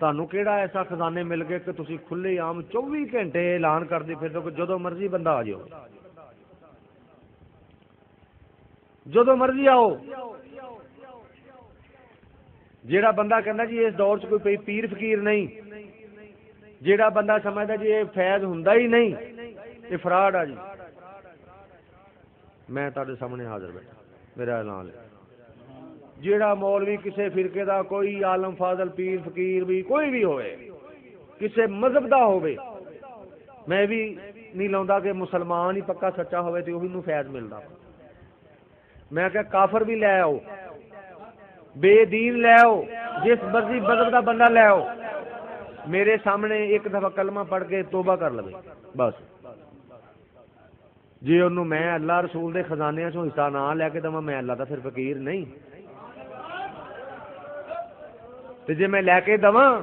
ਤੁਹਾਨੂੰ ਕਿਹੜਾ ਐਸਾ ਖਜ਼ਾਨੇ ਮਿਲ ਗਏ ਕਿ ਤੁਸੀਂ ਖੁੱਲੇ ਆਮ 24 ਘੰਟੇ ਐਲਾਨ ਕਰਦੇ ਫਿਰਦੇ ਹੋ ਕਿ ਜਦੋਂ ਮਰਜ਼ੀ ਬੰਦਾ ਆ ਜਾਓ, ਜਦੋਂ ਮਰਜ਼ੀ ਆਓ। ਜਿਹੜਾ ਬੰਦਾ ਕਹਿੰਦਾ ਜੀ ਇਸ ਦੌਰ 'ਚ ਕੋਈ ਪੀਰ ਫਕੀਰ ਨਹੀਂ, ਜਿਹੜਾ ਬੰਦਾ ਸਮਝਦਾ ਜੀ ਇਹ ਫੈਜ਼ ਹੁੰਦਾ ਹੀ ਨਹੀਂ, ਇਹ ਫਰਾਡ ਆ ਜੀ। ਮੈਂ ਤੁਹਾਡੇ ਸਾਹਮਣੇ ਹਾਜ਼ਰ ਬੈਠਾ, ਮੇਰਾ ਐਲਾਨ ਹੈ। ਜਿਹੜਾ ਮੌਲਵੀ ਕਿਸੇ ਫਿਰਕੇ ਦਾ, ਕੋਈ ਆਲਮ ਫਾਜ਼ਲ ਪੀਰ ਫਕੀਰ ਵੀ ਕੋਈ ਵੀ ਹੋਵੇ, ਕਿਸੇ ਮਜ਼ਹਬ ਦਾ ਹੋਵੇ, ਮੈਂ ਵੀ ਨਹੀਂ ਲਾਉਂਦਾ ਕਿ ਮੁਸਲਮਾਨ ਹੀ ਪੱਕਾ ਸੱਚਾ ਹੋਵੇ ਤੇ ਉਹੀ ਨੂੰ ਫੈਜ਼ ਮਿਲਦਾ। ਮੈਂ ਕਿਹਾ ਕਾਫਰ ਵੀ ਲੈ ਆਓ, ਬੇਦੀਨ ਲੈ ਆਓ, ਜਿਸ ਮਰਜ਼ੀ ਮਜ਼ਹਬ ਦਾ ਬੰਦਾ ਲੈ ਆਓ, ਮੇਰੇ ਸਾਹਮਣੇ ਇੱਕ ਦਫਾ ਕਲਮਾ ਪੜ੍ਹ ਕੇ ਤੋਬਾ ਕਰ ਲਵੇ ਬਸ। ਜੇ ਉਹਨੂੰ ਮੈਂ ਅੱਲਾ ਰਸੂਲ ਦੇ ਖਜ਼ਾਨਿਆਂ ਚੋਂ ਹਿੱਸਾ ਨਾ ਲੈ ਕੇ ਦੇਵਾਂ, ਮੈਂ ਅੱਲਾ ਦਾ ਫਿਰ ਫਕੀਰ ਨਹੀਂ। ਤੇ ਜੇ ਮੈਂ ਲੈ ਕੇ ਦੇਵਾਂ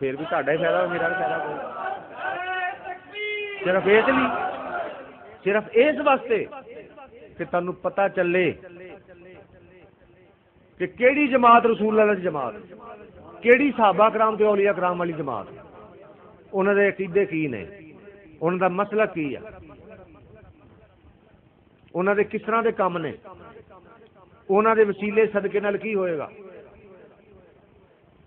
ਫਿਰ ਵੀ ਤੁਹਾਡਾ ਹੀ ਫਾਇਦਾ, ਮੇਰਾ ਵੀ ਫਾਇਦਾ ਕੋਈ। ਸਿਰਫ ਇਸ ਲਈ, ਸਿਰਫ ਇਸ ਵਾਸਤੇ ਕਿ ਤੁਹਾਨੂੰ ਪਤਾ ਚੱਲੇ ਕਿ ਕਿਹੜੀ ਜਮਾਤ ਰਸੂਲ ਅੱਲਾਹ ਦੀ ਜਮਾਤ, ਕਿਹੜੀ ਸਹਾਬਾ ਕਰਾਮ ਤੇ ਔਲੀਆ ਕਰਾਮ ਵਾਲੀ ਜਮਾਤ, ਉਹਨਾਂ ਦੇ ਅਕੀਦੇ ਕੀ ਨੇ, ਉਹਨਾਂ ਦਾ ਮਸਲਕ ਕੀ ਆ, ਉਹਨਾਂ ਦੇ ਕਿਸ ਤਰ੍ਹਾਂ ਦੇ ਕੰਮ ਨੇ, ਉਹਨਾਂ ਦੇ ਵਸੀਲੇ ਸਦਕੇ ਨਾਲ ਕੀ ਹੋਏਗਾ।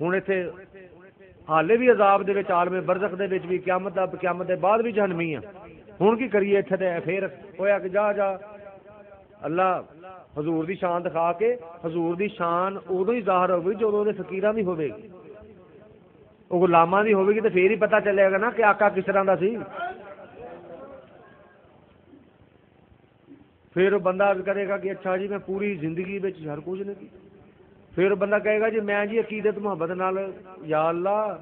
ਹੁਣ ਇੱਥੇ ਹਾਲੇ ਵੀ ਅਜ਼ਾਬ ਦੇ ਵਿੱਚ, ਆਲਮੇ ਬਰਜ਼ਖ ਦੇ ਵਿੱਚ ਵੀ, ਕਿਆਮਤ ਦੇ ਬਾਅਦ ਵੀ ਜਹਨਮੀ ਆ। ਹੁਣ ਕੀ ਕਰੀਏ? ਇੱਥੇ ਤੇ ਫੇਰ ਹੋਇਆ ਕਿ ਜਾ ਅੱਲਾ ਹਜ਼ੂਰ ਦੀ ਸ਼ਾਨ ਦਿਖਾ ਕੇ, ਹਜ਼ੂਰ ਦੀ ਸ਼ਾਨ ਉਦੋਂ ਹੀ ਜ਼ਾਹਰ ਹੋਵੇਗੀ ਜਦੋਂ ਉਹਦੇ ਫਕੀਰਾਂ ਦੀ ਹੋਵੇਗੀ, ਉਹ ਗੁਲਾਮਾਂ ਦੀ ਹੋਵੇਗੀ, ਤੇ ਫੇਰ ਹੀ ਪਤਾ ਚੱਲੇਗਾ ਨਾ ਕਿ ਆਕਾ ਕਿਸ ਤਰ੍ਹਾਂ ਦਾ ਸੀ। ਫਿਰ ਉਹ ਬੰਦਾ ਕਰੇਗਾ ਕਿ ਅੱਛਾ ਜੀ ਮੈਂ ਪੂਰੀ ਜ਼ਿੰਦਗੀ ਵਿੱਚ ਹਰ ਕੁਝ ਨਹੀਂ ਕੀਤਾ। ਫਿਰ ਬੰਦਾ ਕਹੇਗਾ ਜੀ ਮੈਂ ਜੀ ਅਕੀਦਤ ਮੁਹੱਬਤ ਨਾਲ, ਯਾ ਅੱਲਾ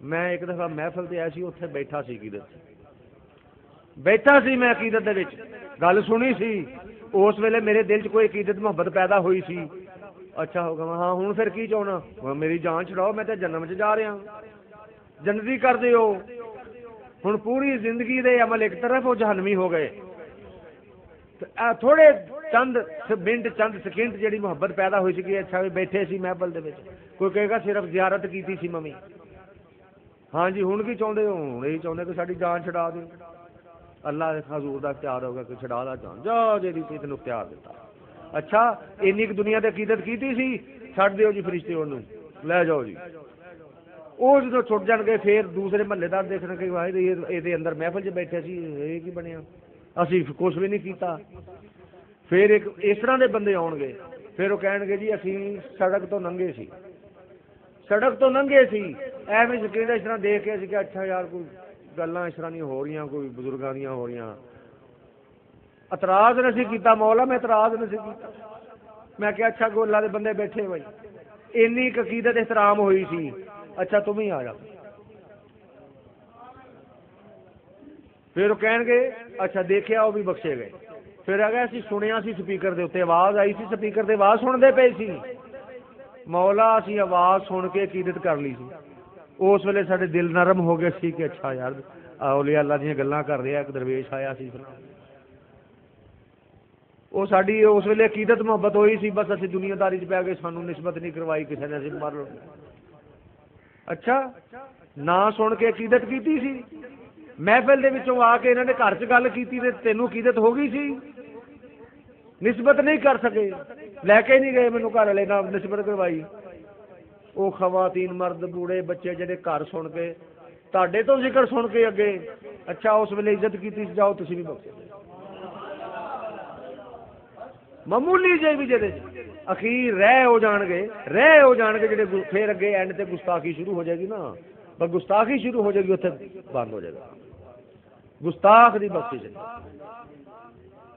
ਮੈਂ ਇੱਕ ਦਫਾ ਮਹਿਫਲ ਤੇ ਆਇਆ ਸੀ, ਉੱਥੇ ਬੈਠਾ ਸੀ, ਅਕੀਦਤ ਬੈਠਾ ਸੀ ਮੈਂ, ਅਕੀਦਤ ਦੇ ਵਿੱਚ ਗੱਲ ਸੁਣੀ ਸੀ, ਉਸ ਵੇਲੇ ਮੇਰੇ ਦਿਲ 'ਚ ਕੋਈ ਅਕੀਦਤ ਮੁਹੱਬਤ ਪੈਦਾ ਹੋਈ ਸੀ। ਅੱਛਾ ਹੋ ਗਿਆ, ਹਾਂ ਹੁਣ ਫਿਰ ਕੀ ਚਾਹੁੰਦਾ? ਮੇਰੀ ਜਾਨ ਛੁਡਾਓ, ਮੈਂ ਤਾਂ ਜਨਮ 'ਚ ਜਾ ਰਿਹਾ, ਜੰਨਤੀ ਕਰ ਦਿਓ। ਹੁਣ ਪੂਰੀ ਜ਼ਿੰਦਗੀ ਦੇ ਅਮਲ ਇੱਕ ਤਰਫ, ਉਹ ਜਹਨਮੀ ਹੋ ਗਏ। ਥੋੜੇ ਚੰਦ ਮਿੰਟ, ਚੰਦ ਸਕਿੰਟ ਜਿਹੜੀ ਮੁਹੱਬਤ ਪੈਦਾ ਹੋਈ ਸੀ, ਅੱਛਾ ਵੀ ਬੈਠੇ ਸੀ ਮਹਿਫਲ ਦੇ ਵਿੱਚ, ਕੋਈ ਕਹੇਗਾ ਸਿਰਫ ਜ਼ਿਆਰਤ ਕੀਤੀ ਸੀ ਮੰਮੀ। ਹਾਂਜੀ ਹੁਣ ਕੀ ਚਾਹੁੰਦੇ ਹੋ? ਹੁਣ ਇਹੀ ਚਾਹੁੰਦੇ ਕਿ ਸਾਡੀ ਜਾਨ ਛੁਡਾ ਦਿਓ। ਅੱਲਾ ਹਜ਼ੂਰ ਦਾ ਇਖਤਿਆਰ ਹੋਗਾ ਕਿ ਛੁਡਾ ਲਾ ਜਾਨ, ਜਾ ਜਿਹੜੀ ਤੈਨੂੰ ਇਖਤਿਆਰ ਦਿੱਤਾ। ਅੱਛਾ ਇੰਨੀ ਕੁ ਦੁਨੀਆ ਤੇ ਅਕੀਦਤ ਕੀਤੀ ਸੀ, ਛੱਡ ਦਿਓ ਜੀ ਫਰਿਸ਼ਤੇ, ਉਹਨੂੰ ਲੈ ਜਾਓ ਜੀ। ਉਹ ਜਦੋਂ ਛੁੱਟ ਜਾਣਗੇ ਫਿਰ ਦੂਸਰੇ ਮਹੱਲੇਦਾਰ ਦੇਖਣਗੇ ਭਾਈ ਇਹਦੇ ਅੰਦਰ ਮਹਿਫਲ 'ਚ ਬੈਠੇ ਸੀ, ਇਹ ਕੀ ਬਣਿਆ, ਅਸੀਂ ਕੁਛ ਵੀ ਨਹੀਂ ਕੀਤਾ। ਫਿਰ ਇੱਕ ਇਸ ਤਰ੍ਹਾਂ ਦੇ ਬੰਦੇ ਆਉਣਗੇ, ਫਿਰ ਉਹ ਕਹਿਣਗੇ ਜੀ ਅਸੀਂ ਸੜਕ ਤੋਂ ਲੰਘੇ ਸੀ, ਸੜਕ ਤੋਂ ਲੰਘੇ ਸੀ, ਐਵੇਂ ਸ਼ਕੀਨ ਇਸ ਤਰ੍ਹਾਂ ਦੇਖ ਕੇ ਅਸੀਂ ਕਿ ਅੱਛਾ ਯਾਰ ਕੋਈ ਗੱਲਾਂ ਇਸ ਤਰ੍ਹਾਂ ਦੀਆਂ ਹੋ ਰਹੀਆਂ, ਕੋਈ ਬਜ਼ੁਰਗਾਂ ਦੀਆਂ ਹੋ ਰਹੀਆਂ। ਇਤਰਾਜ਼ ਨਹੀਂ ਕੀਤਾ ਮੌਲਾ, ਮੈਂ ਇਤਰਾਜ਼ ਨਹੀਂ ਕੀਤਾ। ਮੈਂ ਕਿਹਾ ਅੱਛਾ ਕੋਈ ਅੱਲਾ ਦੇ ਬੰਦੇ ਬੈਠੇ ਬਾਈ, ਇੰਨੀ ਕੁ ਅਕੀਦਤ ਇਹਤਰਾਮ ਹੋਈ ਸੀ, ਅੱਛਾ ਤੂੰ ਵੀ ਆ ਜਾ। ਫਿਰ ਉਹ ਕਹਿਣਗੇ ਅੱਛਾ ਦੇਖਿਆ, ਉਹ ਵੀ ਬਖਸ਼ੇ ਗਏ। ਫਿਰ ਆ ਗਿਆ ਅਸੀਂ ਸੁਣਿਆ ਸੀ ਸਪੀਕਰ ਦੇ ਉੱਤੇ ਆਵਾਜ਼ ਆਈ ਸੀ, ਸਪੀਕਰ ਤੇ ਆਵਾਜ਼ ਸੁਣਦੇ ਪਏ ਸੀ, ਮੌਲਾ ਅਸੀਂ ਆਵਾਜ਼ ਸੁਣ ਕੇ ਅਕੀਦਤ ਕਰ ਲਈ ਸੀ। ਉਸ ਵੇਲੇ ਸਾਡੇ ਦਿਲ ਨਰਮ ਹੋ ਗਏ ਸੀ ਕਿ ਅੱਛਾ ਯਾਰ ਔਲੀਆ ਅੱਲਾ ਦੀਆਂ ਗੱਲਾਂ ਕਰ ਰਿਹਾ, ਇੱਕ ਦਰਵੇਸ਼ ਆਇਆ ਸੀ। ਉਹ ਸਾਡੀ ਉਸ ਵੇਲੇ ਅਕੀਦਤ ਮੁਹੱਬਤ ਹੋਈ ਸੀ, ਬਸ ਅਸੀਂ ਦੁਨੀਆਦਾਰੀ 'ਚ ਪੈ ਗਏ, ਸਾਨੂੰ ਨਿਸਬਤ ਨਹੀਂ ਕਰਵਾਈ ਕਿਸੇ ਨੇ, ਅਸੀਂ ਮਰ ਲਓ। ਅੱਛਾ ਨਾ ਸੁਣ ਕੇ ਅਕੀਦਤ ਕੀਤੀ ਸੀ, ਮਹਿਫਿਲ ਦੇ ਵਿੱਚੋਂ ਆ ਕੇ ਇਹਨਾਂ ਨੇ ਘਰ 'ਚ ਗੱਲ ਕੀਤੀ ਤੇ ਤੈਨੂੰ ਅਕੀਦਤ ਹੋ ਗਈ ਸੀ, ਨਿਸਬਤ ਨਹੀਂ ਕਰ ਸਕੇ, ਲੈ ਕੇ ਨਹੀਂ ਗਏ ਮੈਨੂੰ ਘਰ ਵਾਲੇ ਨਾਲ ਨਿਸਬਤ ਕਰਵਾਈ। ਉਹ ਖਵਾਤੀਨ ਮਰਦ ਬੂੜੇ ਬੱਚੇ ਜਿਹੜੇ ਘਰ ਸੁਣ ਕੇ ਤੁਹਾਡੇ ਤੋਂ ਜ਼ਿਕਰ ਸੁਣ ਕੇ ਅੱਗੇ ਅੱਛਾ ਉਸ ਵੇਲੇ ਇੱਜ਼ਤ ਕੀਤੀ ਜਾਓ ਤੁਸੀਂ ਵੀ ਬਖਸ਼ੇ ਮਾਮੂਲੀ ਜਿਹੇ ਵੀ ਜਿਹਦੇ ਅਖੀਰ ਰਹਿ ਹੋ ਜਾਣਗੇ ਜਿਹੜੇ ਫਿਰ ਅੱਗੇ ਐਂਡ ਤੇ ਗੁਸਤਾਖੀ ਸ਼ੁਰੂ ਹੋ ਜਾਏਗੀ ਨਾ ਬਸ ਗੁਸਤਾਖੀ ਸ਼ੁਰੂ ਹੋ ਜਾਏਗੀ ਉੱਥੇ ਬੰਦ ਹੋ ਜਾਏਗਾ ਗੁਸਤਾਖ ਦੀ ਬਖਸ਼ਿਸ਼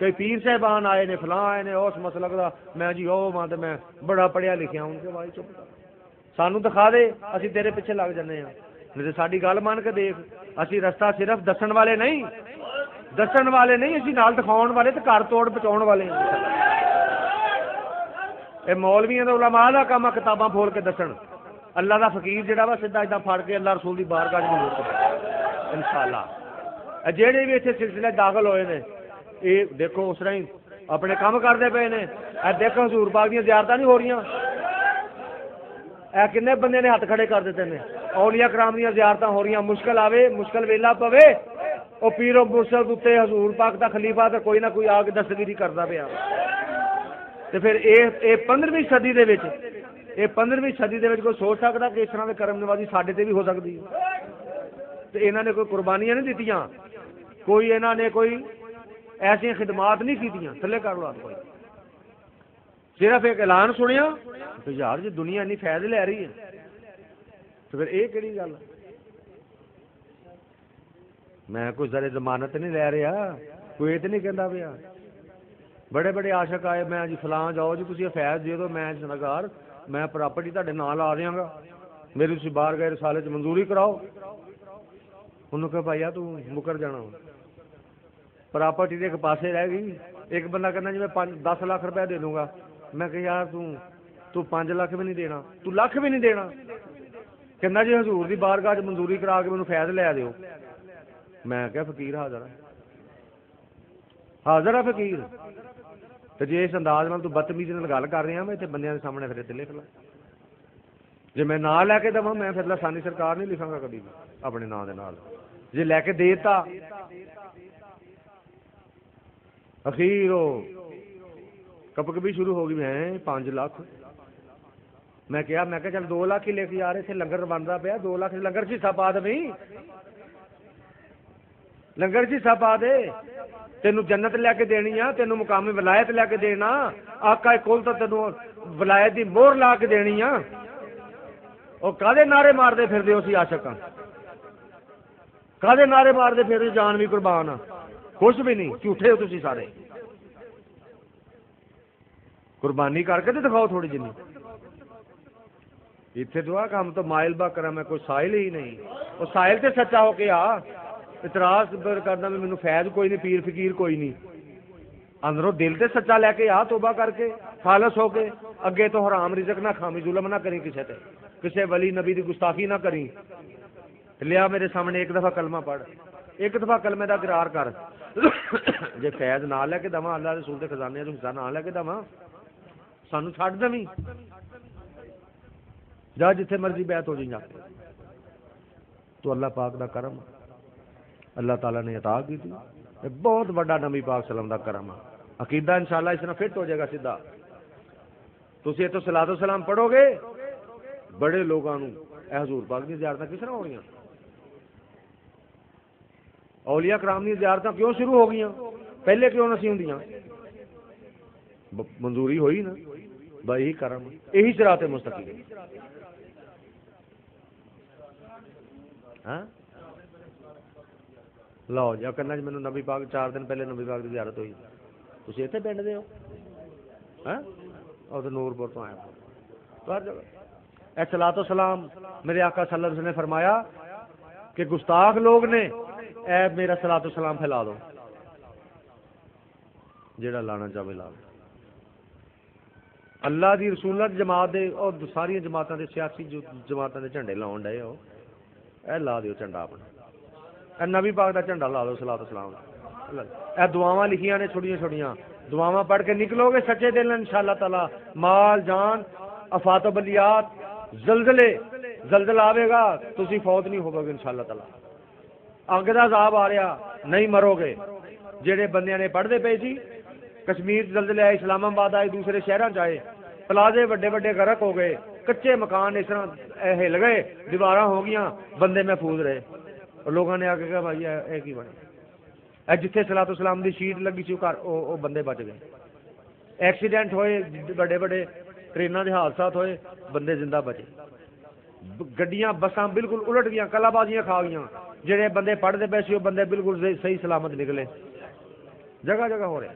کئی پیر صاحبان آئے نے فلاں آئے نے اس مسلک دا میں جی او ماں تے میں بڑا پڑھیا لکھیا ان کے بھائی چپ سانو دکھا دے اسی تیرے پیچھے لگ جانے ہاں نہیں تے ساڈی گل مان کے دیکھ اسی رستہ صرف دسن والے نہیں اسی نال دکھاؤن والے تے گھر توڑ پہنچاؤن والے اے مولویاں تے علماء دا کام کتاباں پھول کے دسن اللہ دا فقیر جڑا وا سیدھا ادا پھڑ کے اللہ رسول دی بارگاہ وچ ملو انشاءاللہ جہے بھی اتنے سلسلے داخل ہوئے نے یہ دیکھو اس طرح ہی اپنے کام کرتے پے نے دیکھو حضور پاک دیا زیارتاں نہیں ہو رہی کنے بندے نے ہاتھ کھڑے کر دیتے ہیں اولیاء کرام دیا زیارتاں ہو رہی مشکل آوے مشکل ویلا پوے وہ پیرو مرشد اتنے حضور پاک دا خلیفہ تو کوئی نہ کوئی آ کے دستگیری کرتا پیا تو پھر یہ 15ویں صدی دے وچ یہ 15ویں صدی دے وچ کوئی سوچ سکتا کہ اس طرح کے کرم نوازی ساڈے تے بھی ہو سکتی ہے تو انہوں نے کوئی قربانیاں نہیں دیتیاں کوئی انہوں نے کوئی ایسی خدمات نہیں کیتیاں تھلے کر لو کوئی صرف ایک اعلان سنیا تو یار جی دنیا انی فائد لے رہی ہے تو پھر یہ کہڑی گل میں کوئی ذرے ضمانت نہیں لے رہا کوئی یہ تو نہیں کہتا پیا بڑے بڑے عاشق آئے میں جی فلاں جاؤ جی تھی فیض دے دو میں سنگار میں پراپرٹی تے نام لا دیا گا میری تھی باہر گئے رسالے چ منظوری کراؤ انہوں کہ بھائی تو مکر جانا پراپرٹی ایک پاسے رہ گئی ایک بندہ کہنا جی میں 10 لاکھ روپے دے دوں گا میں کہ یار تو 5 لاکھ بھی نہیں دینا تو لاکھ بھی نہیں دینا کہنا جی حضور دی بارگاہ چ منظوری کرا کے مینوں فیض لے دیو میں کہ فقیر حاضر ہے فقیر تو جی اس انداز میں تو بدتمیزی نال گل کر رہا میں اتنے بندیاں کے سامنے پھر لکھ لا جی میں نام لے کے دوا میں پھر لسانی سرکار نہیں لکھاں گا کبھی بھی اپنے نام دے نال جی لے کے دیتا اخیر کپک بھی شروع ہو گئی میں 5 لاکھ میں کہا چل 2 لاکھ ہی لے کے یار اتنے لنگر بنتا پیا 2 لاکھ لنگر چ حصہ پا دے لنگر چ حصہ پا دے تینوں جنت لے کے دینی آ تینوں مقامی ولایت لے کے دینا آقا کل تو تینوں ولایت دی مہر لا کے دینی آ وہ کدے نعرے مارتے پھرتے ہو سی عاشق کدے نعرے مارتے پھر جان بھی قربان کچھ بھی نہیں جھوٹے ہو تھی سارے قربانی کر کے تو دکھاؤ تھوڑی جنی اتنے تو کام تو مائل با کرا میں کوئی ساحل ہی نہیں وہ ساحل تے سچا ہو کے اعتراض کرنا بھی مینوں فیض کوئی نہیں پیر فقیر کوئی نہیں اندروں دل تے سچا لے کے توبہ کر کے خالص ہو کے اگے تو حرام رزق نہ کھاویں ظلم نہ کریں کسے تے کسے ولی نبی دی گستاخی نہ کریں لیا میرے سامنے ایک دفعہ کلمہ پڑھ ایک دفعہ کلمے دا اقرار کر جے فیض نہ لے کے دواں اللہ رسول دے خزانے تو حصہ نہ لے کے دواں سانو چھڈ دویں جا جتھے مرضی بیعت ہو جائیں جا تو اللہ پاک دا کرم اللہ تعالیٰ نے عطا کی تھی بہت بڑا نبی پاک سلام دا کرم عقیدہ انشاءاللہ اس طرح فٹ ہو جائے گا سیدھا تسی یہ تو صلاۃ و سلام پڑھو گے بڑے لوگوں اے حضور پاک دی زیارتاں کس طرح ہو گئی اولیاء کرام دی زیارتاں کیوں شروع ہو گئی پہلے کیوں نہ سی ہوندیاں منظوری ہوئی نا بھائی کرم یہی صراط مستقیم ہاں لو جا کرنا جی مینوں نبی پاک 4 دن پہلے نبی پاک کی زیارت ہوئی تسی اتنے پنڈ دے ہو ہاں اور تو نور پور تو آیا تو ہر جگہ اے صلاۃ و سلام میرے آقا صلی اللہ علیہ وسلم نے فرمایا کہ گستاخ لوگ نے اے میرا صلاۃ و سلام پھیلا دو جیڑا لانا چاہے لا دو اللہ دی رسولت جماعت دے اور ساری جماعتوں دے سیاسی جماعتوں دے جھنڈے لاؤن ڈے ہو اے لا دیو جھنڈا اپنا اے نبی پاک دا جھنڈا لا دو صلاۃ و سلام اے دعاواں لکھیاں نے چھوٹیاں چھوٹیاں دعاواں پڑھ کے نکلو گے سچے دل انشاءاللہ تعالی مال جان افات و بلیات زلزلہ آوے گا تسی فوت نہیں ہوگے گے انشاءاللہ تعالی اگ دا عذاب آ رہا نہیں مرو گے جہے بندیاں نے پڑھتے پے سی کشمیر زلزلے آئے اسلام آباد آئے دوسرے شہروں چ آئے پلازے وڈے وڈے غرق ہو گئے کچے مکان اس طرح ہل گئے دیواراں ہو گئیاں بندے محفوظ رہے اور لوگوں نے آگے کہا بھائی اے کی بنے اے جتھے صلاۃ والسلام دی شیٹ لگی سی وہ بندے بچ گئے ایکسیڈنٹ ہوئے بڑے بڑے ٹریناں دے حادثات ہوئے بندے زندہ بچے گڈیاں بساں بالکل الٹ گئیاں کلا بازیاں کھا گئیاں جڑے بندے پڑھتے پے سی وہ بندے بالکل صحیح سلامت نکلے جگہ جگہ ہو رہے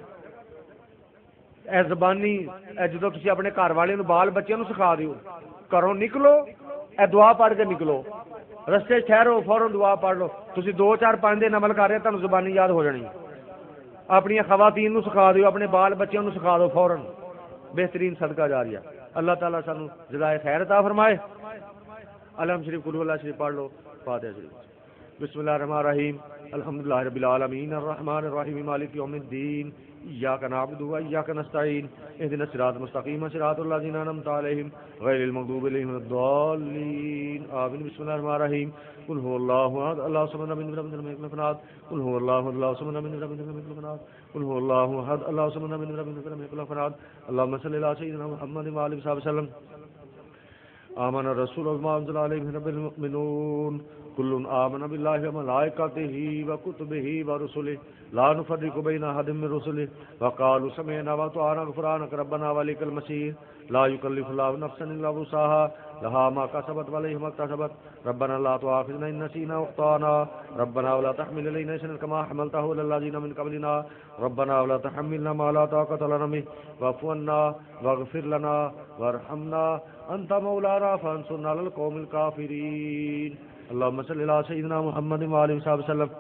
اے زبانی اے جدو تسی اپنے گھر والے نو بال بچیاں نو سکھا دیو گھروں نکلو اے دعا پڑھ کے نکلو رستے ٹھہرو فوراً دعا پڑھ لو تسی 2-4-5 دن عمل کر رہے تمہیں زبانی یاد ہو جانی اپنی خواتین نو سکھا دیو اپنے بال بچیاں نو سکھا دو فوراً بہترین صدقہ جاریہ اللہ تعالیٰ سانو جزائے خیر عطا فرمائے الحمد شریف قل اللہ شریف پڑھ لو فاتحہ شریف بسم اللہ الرحمن الرحیم الحمدللہ رب العالمین الرحمن الرحیم مالک یوم الدین ایاک نعبد و ایاک نستعین اهدنا الصراط المستقیم صراط الذین انعمت علیہم غیر المغضوب علیہم ولا الضالین آمین بسم اللہ الرحمن الرحیم قل هو اللہ احد اللہ الصمد لم یلد ولم یولد ولم یکن له کفوا احد قل هو اللہ احد اللہ الصمد لم یلد ولم یولد ولم یکن له کفوا احد قل هو اللہ احد اللہ الصمد لم یلد ولم یولد ولم یکن له کفوا احد اللهم صل علی سیدنا محمد و علی آلہ وسلم آمن الرسول بما انزل الیہ من رب المؤمنون کل آمن باللہ وملائکتہ وکتبہ ورسلہ لا نفرق بین احد من رسلہ وقالوا سمعنا واطعنا غفرانک ربنا والیک المصیر لا یکلف اللہ نفسا الا وسعها لها ما كسبت وعليها ما اكتسبت ربنا لا تؤاخذنا ان نسينا واخطانا ربنا ولا تحمل علينا إصرا كما حملته على الذين من قبلنا ربنا ولا تحملنا ما لا طاقة لنا به واعف عنا واغفر لنا وارحمنا انت مولانا فانصرنا على القوم الكافرين اللهم صل على سيدنا محمد وعلى اله وسلم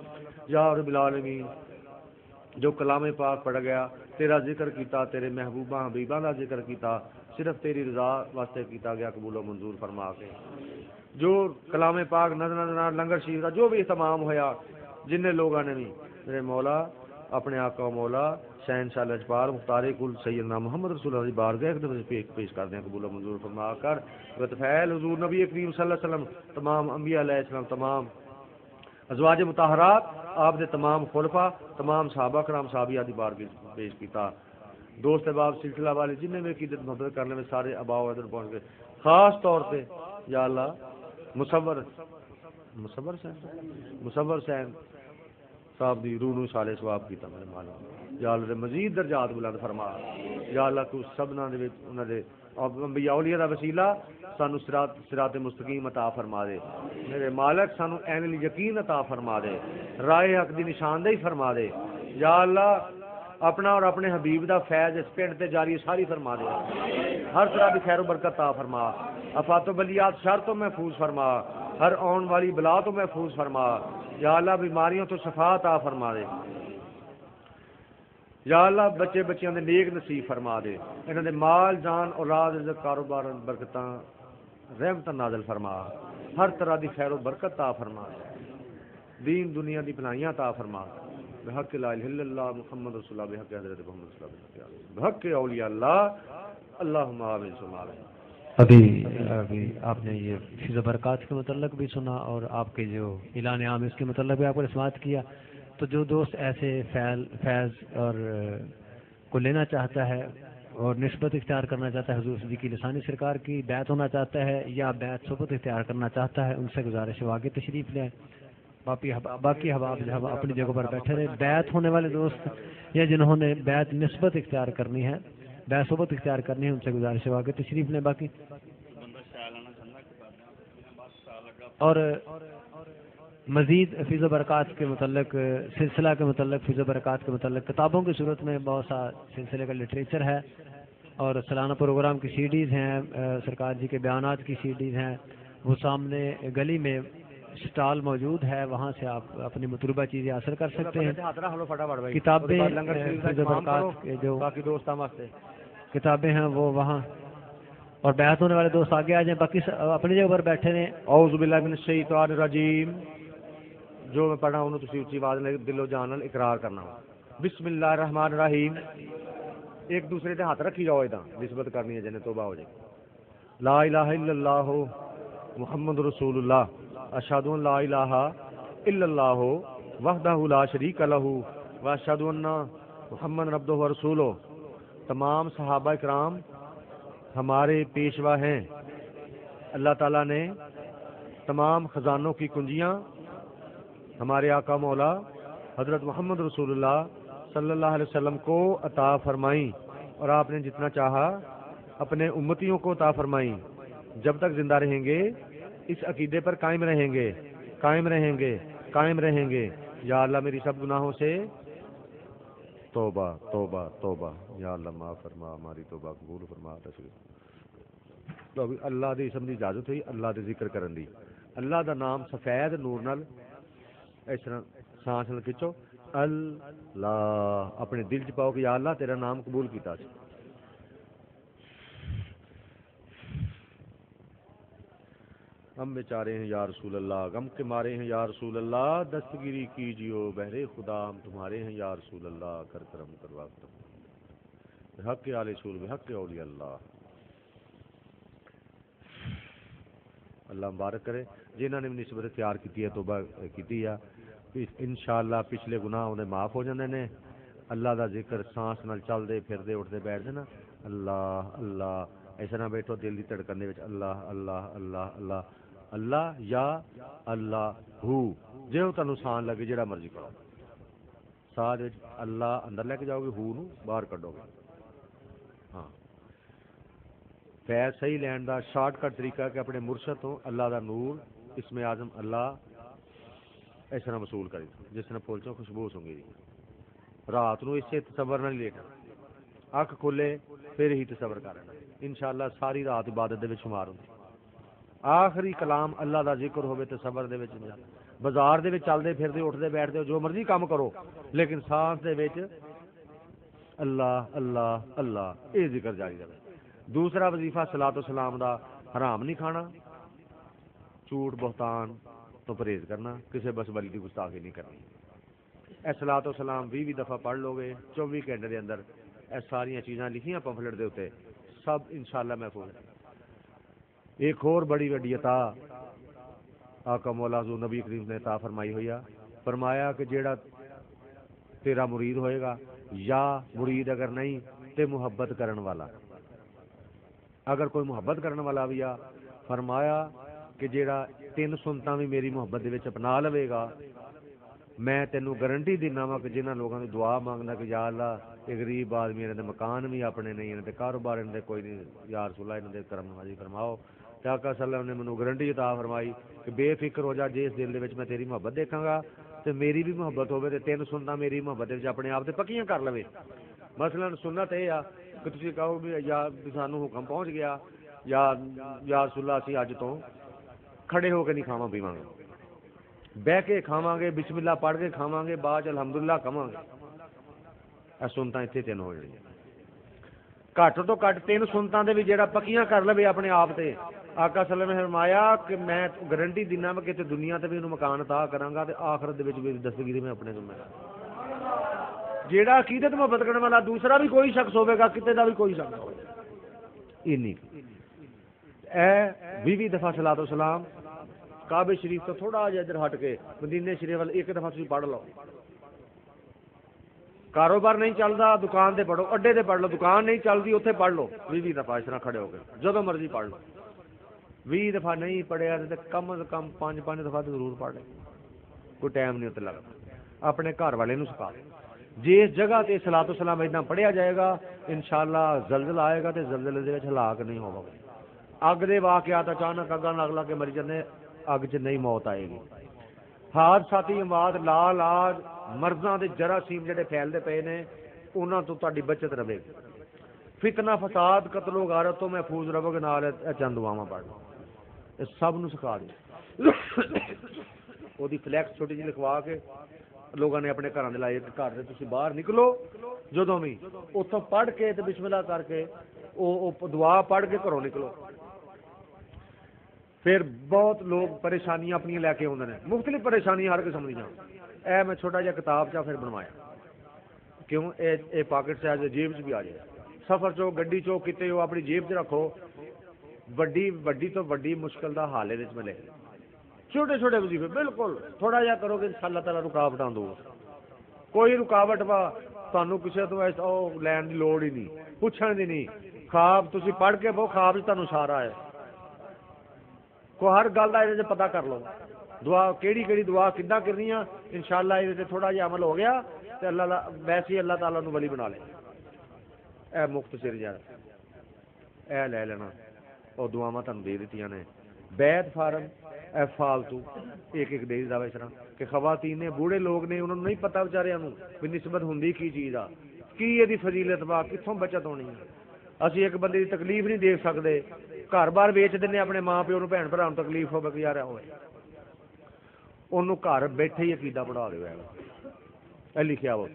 یا رب العالمین جو کلام پاک پڑھ گیا تیرا ذکر کیتا تیرے محبوبہ حبیباں دا ذکر کیتا صرف تیری رضا واسطے کیتا گیا قبول و منظور فرما کے جو کلام پاک نظر لنگر شریف کا جو بھی اہتمام ہویا جن لوگوں نے بھی میرے مولا اپنے آقا و مولا شہنشاہ لجپال مختار کل سیدنا محمد رسول اللہ کی بارگاہ ایک دفعہ پیش کر دیں قبول و منظور فرما کر بطفیل حضور نبی کریم صلی اللہ علیہ وسلم تمام انبیاء علیہ السلام تمام ازواج مطہرات آپ نے تمام خلفاء تمام صحابہ کرام صحابیہ دی بارگاہ پیش کیتا دوست احباب سلسلہ والے جن میں عقیدت محبت کرنے میں سارے اباء و اجداد پہنچ گئے خاص طور پہ یا اللہ مصور حسین صاحب دی روح نو صالح ثواب کیتا میرے مولا یا اللہ مزید درجات بلند فرما یا اللہ تو سبنا دے وچ انہاں دے انبیاء اولیاء دا وسیلہ سانو صراط مستقیم عطا فرما دے میرے مالک سانو عین الیقین عطا فرما دے راہ حق دی نشاندہی فرما دے یا اللہ اپنا اور اپنے حبیب دا فیض اس پنڈ تے جاری ساری فرما دے ہر طرح کی خیر و برکت عطا فرما آفات و بلیات شر تو محفوظ فرما ہر آن والی بلا تو محفوظ فرما یا اللہ بیماریوں تو شفا عطا فرما دے یا اللہ بچے بچیاں دے نیک نصیب فرما دے انہاں دے مال جان اولاد عزت کاروبار برکتاں رحمت نازل فرما ہر طرح دی خیر و برکت عطا فرما دین دنیا دی بھلائیاں عطا فرما بحق لا الہ الا اللہ محمد رسول اللہ بحق حضرت محمد صلی اللہ علیہ وسلم بحق اولیاء اللہ اللہم آمین ثم آمین ابھی آپ نے یہ فیض و برکات کے متعلق بھی سنا اور آپ کے جو اعلان عام اس کے متعلق بھی آپ کو سماعت کیا تو جو دوست ایسے فیض اور کو لینا چاہتا ہے اور نسبت اختیار کرنا چاہتا ہے حضور صدیقی لسانی سرکار کی بیعت ہونا چاہتا ہے یا بیعت صحبت اختیار کرنا چاہتا ہے ان سے گزارش ہے آگے تشریف لیں باقی حباب جب اپنی جگہ پر بیٹھے رہے بیعت ہونے والے دوست یا جنہوں نے بیعت نسبت اختیار کرنی ہے بیعت صحبت اختیار کرنی ہے ان سے گزارش ہے آگے تشریف لیں باقی اور مزید فیض و برکات کے متعلق سلسلہ کے متعلق فیض و برکات کے متعلق کتابوں کی صورت میں بہت سا سلسلے کا لٹریچر ہے اور سالانہ پروگرام کی سی ڈیز ہیں سرکار جی کے بیانات کی سی ڈیز ہیں وہ سامنے گلی میں اسٹال موجود ہے وہاں سے آپ اپنی مطلوبہ چیزیں حاصل کر سکتے ہیں کتابیں فیض و برکات کے جو کتابیں ہیں وہ وہاں اور بیعت ہونے والے دوست آگے آ جائیں باقی اپنی جگہ پر بیٹھے رہیں اعوذ باللہ من الشیطان الرجیم جو میں پڑھا انہوں تسی اچھی آواز میں دل و جان نال اقرار کرنا بسم اللہ الرحمن الرحیم ایک دوسرے تے ہاتھ رکھی جاؤ اداں نسبت کرنی ہے جنے توبہ ہو جائے لا الہ الا اللہ محمد رسول اللہ اشہد ان لا الہ الا اللہ وحدہ لا شریک لہ واشہد ان محمد عبدہ ورسولہ تمام صحابہ کرام ہمارے پیشوا ہیں اللہ تعالیٰ نے تمام خزانوں کی کنجیاں ہمارے آقا مولا حضرت محمد رسول اللہ صلی اللہ علیہ وسلم کو عطا فرمائیں اور آپ نے جتنا چاہا اپنے امتیوں کو عطا فرمائیں جب تک زندہ رہیں گے اس عقیدے پر قائم رہیں گے قائم رہیں گے قائم رہیں گے یا اللہ میری سب گناہوں سے توبہ توبہ توبہ یا اللہ معاف فرما ہماری توبہ قبول فرما تشریف تو اللہ دی اسم دی اجازت ہوئی اللہ دے ذکر کرن دی اللہ دا نام سفید نور نال اس طرح سانس نال کھچو اللہ اپنے دل چ پاؤ کہ یا اللہ تیرا نام قبول کیتا سی ہم بیچارے ہیں یا رسول اللہ غم کے مارے ہیں یا رسول اللہ دستگیری کیجیو بہرے خدا ہم تمہارے ہیں یا رسول اللہ کر کرم کروا کرم بحق آل رسول بحق اولیاء اللہ اللہ مبارک کرے جنہوں نے بھی نسبت تیار کی ہے توبہ کی ہے انشاءاللہ پچھلے گناہ انہیں معاف ہو جاندے نے اللہ دا ذکر سانس نال چل دے پھر دے اٹھ دے بیٹھ دے نا اللہ اللہ ایسا نہ بیٹھو دل دی دھڑکن دے وچ اللہ اللہ اللہ اللہ اللہ یا اللہ ہو جے تانوں آسان لگے جڑا مرضی کرو ساتھ وچ اللہ اندر لے کے جاؤ گے ہو نو باہر کڈو گے ہاں فیض صحیح لین دا شارٹ کٹ طریقہ کہ اپنے مرشد تو اللہ دا نور اسم اعظم اللہ اس طرح وصول کرے جس طرح پہنچو خوشبو سونگی رات نو اسے تصور نہ لیٹنا اکھ کھلے پھر ہی تصور کرنا انشاءاللہ ساری رات عبادت دے وچ شمار ہوندی آخری کلام اللہ دا ذکر ہوے تصور دے وچ بازار دے وچ چلدے پھردے اٹھدے بیٹھدے جو مرضی کام کرو لیکن سانس دے وچ اللہ اللہ اللہ اے ذکر جاری رہے دوسرا وظیفہ صلاۃ و سلام دا حرام نہیں کھانا جھوٹ بہتان تو پرہیز کرنا کسی بس والی کی گستاخی نہیں کرنی اے صلاۃ و سلام 20 دفعہ پڑھ لو گے 24 گھنٹے دے اندر اے ساری چیزاں لکھیاں پمفلٹ دے اوتے سب انشاءاللہ محفوظ ہے ایک اور بڑی وڈی عطا آقا مولا حضور نبی کریم نے عطا فرمائی ہوئی ہے فرمایا کہ جیڑا تیرا مرید ہوئے گا یا مرید اگر نہیں تے محبت کرن والا اگر کوئی محبت کرنے والا بھی آ فرمایا کہ جیڑا تین سنتاں بھی میری محبت دے وچ اپنا لوے گا میں تینوں گارنٹی دینا وا کہ جنہاں لوگوں نے دعا مانگنا کہ یا اللہ یہ غریب آدمی انہاں دے مکان بھی اپنے نہیں انہاں دے کاروبار انہاں دے کوئی نہیں یا رسول اللہ انہاں دے کرم نوازی فرماؤ تے آقا صلی اللہ علیہ وسلم نے مینوں گارنٹی عطا فرمائی کہ بے فکر ہو جا جس دل دے وچ میں تیری محبت دیکھاں گا تے میری بھی محبت ہوے تے تین سنتاں میری محبت دے وچ اپنے آپ تے پکیاں کر لوے مثلا سنت اے آ کہ تسی کہو بھی یا سانوں حکم پہنچ گیا یا رسول اللہ اسی اج تو کھڑے ہو کے نہیں کھاواں پیواں گے بہ کے کھاواں گے بسم اللہ پڑھ کے کھاواں گے بعد الحمدللہ کہاں گے اے سنتاں اتنے تین ہو جائیں گھٹ تو گھٹ تین سنتاں دے بھی جیڑا پکیاں کر لوے اپنے آپ تے آقا صلی اللہ علیہ وسلم نے فرمایا کہ میں گارنٹی دینا کہ تے دنیا تے بھی انہوں مکان عطا کراں گا تے آخرت دے وچ بھی دستگیری میں اپنے ذمہ جیڑا عقیدت محبت کرنے والا دوسرا بھی کوئی شخص ہوے گا کتے دا بھی کوئی شخص ہوے اینی اے 20 دفعہ صلاۃ و سلام کعبہ شریف تو تھوڑا جہا ادھر ہٹ کے مدینے شریف وال ایک دفعہ تسی پڑھ لو کاروبار نہیں چلتا دکان تے پڑھو اڈے تے پڑھ لو دکان نہیں چلتی اتنے پڑھ لو 20 دفعہ اس طرح کھڑے ہو کے جدو مرضی پڑھ لو 20 دفعہ نہیں پڑھیا تو کم از کم 5 دفعہ تو ضرور پڑھ لے کوئی ٹائم نہیں اتنے لگتا اپنے گھر والے نوں سکھا جس جگہ تے صلاۃ و سلام اتنا پڑھیا جائے گا انشاءاللہ زلزلہ آئے گا تے زلزلے دے وچ ہلاک نہیں ہوگا اگ دے واقعات اچانک اگاں لگ لگ کے مری جاندے اگ چ نہیں موت آئے گی حادثاتی اموات لا لاج مرضاں دے جراثیم جڑے پھیلدے پئے نے انہاں تو تہاڈی بچت رہے گی فتنہ فساد قتل و غارت تو محفوظ رہو گے نال چند دعاواں پڑھ لو سب نوں سکھا دو وہ دی فلیکس چھوٹی جی لکھوا کے لوگوں نے اپنے گھراں دے لائے کہ گھر دے تسی باہر نکلو جدوں بھی اتوں پڑھ کے تے بسم اللہ کر کے او دعا پڑھ کے گھروں نکلو پھر بہت لوگ پریشانیاں اپنی لے کے آتے ہیں مختلف پریشانیاں ہر قسم دیا اے میں چھوٹا جہا کتاب چا پھر بنوایا کیوں اے پاکٹ سے آج جیب چ بھی آ جائے سفر چو گڈی چو کتے ہو اپنی جیب چ رکھو وڈی تو وڈی مشکل دا حال ہے ملے چھوٹے چھوٹے وظیفے بالکل تھوڑا جہا کرو گے اللہ تعالیٰ رکاوٹاں دور کوئی رکاوٹ وا تمہیں کسی تو ایسا لین کی لوڑ ہی نہیں پوچھنے کی نہیں خواب تھی پڑھ کے بہو خواب تمہیں اشارہ ہے کو ہر گل کا یہ پتہ کر لو دعا کیڑی دعا کداں کرنی ہے انشاءاللہ یہ تھوڑا جہا عمل ہو گیا تو اللہ ویسے ہی اللہ تعالیٰ ولی بنا لے اے مختصر جا اے لے لینا اور دعاواں تمہیں دے دیتی نے بیت فارم اے فالتو ایک ایک دے دا اس طرح کہ خواتین نے بوڑھے لوگ نے انہوں نے نہیں پتا بیچاریاں نوں بھی نسبت ہوندی کی چیز آ کی یہ فضیلت وا کتوں بچت ہونی ہے اسی ایک بندے کی تکلیف نہیں دیکھ سکتے گھر بار ویچ دینے اپنے ماں پیو بھن بھرا تکلیف ہوے کہ یار ہوئے انہوں گھر بیٹھے ہی عقیدہ پڑھا دو اے لکھیا وہ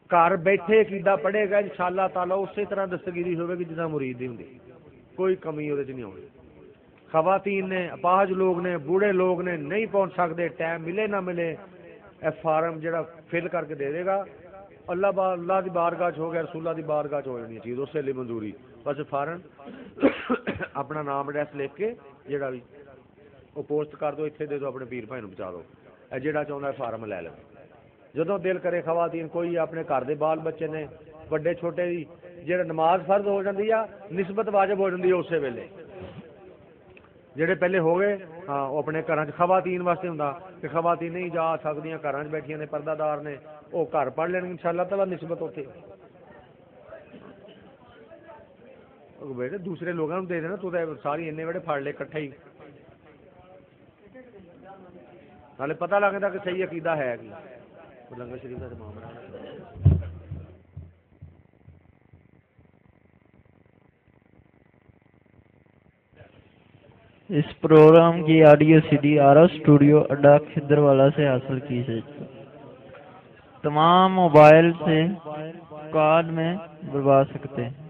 گھر بیٹھے عقیدہ پڑھے گا انشاءاللہ تعالی اسی طرح دستگیری ہوے گی جتنا مرید دی ہوندی کوئی کمی وہ نہیں ہونی خواتین نے اپاہج لوگ نے بوڑھے لوگ نے نہیں پہنچ سکتے ٹائم ملے نہ ملے اے فارم جڑا فل کر کے دے دے گا اللہ دی بارگاہ ہو گیا رسول اللہ دی بارگاہ ہو جانی چیز اس لیے منظوری بس فارم اپنا نام ایڈریس لکھ کے جڑا بھی وہ پوسٹ کر دو اتنے دے دو اپنے پیر بھائی پہنچا دو اے جڑا چاہتا ہے فارم لے لو جدوں دل کرے خواتین کوئی اپنے گھر دے بال بچے نے بڑے چھوٹے دی جڑا نماز فرض ہو جاتی ہے نسبت واجب ہو جاتی ہے اسی ویلے جڑے پہلے ہو گئے ہاں وہ اپنے گھر خواتین واسطے ہوں کہ خواتین نہیں جا سکتی گھر بیٹھیا نے پردہ دار نے وہ گھر پڑھ لین ان شاء اللہ تعالی نسبت اتنے بیٹے دوسرے لوگوں کو دے دینا تو ساری این بڑے پڑ لے کٹھے ہی نالے پتہ لگتا کہ صحیح عقیدہ ہے کہ لنگر شریف کا معاملہ اس پروگرام کی آڈیو سی ڈی آرا اسٹوڈیو اڈا کھدروالا سے حاصل کی ہے تمام موبائل سے کال میں بلوا سکتے ہیں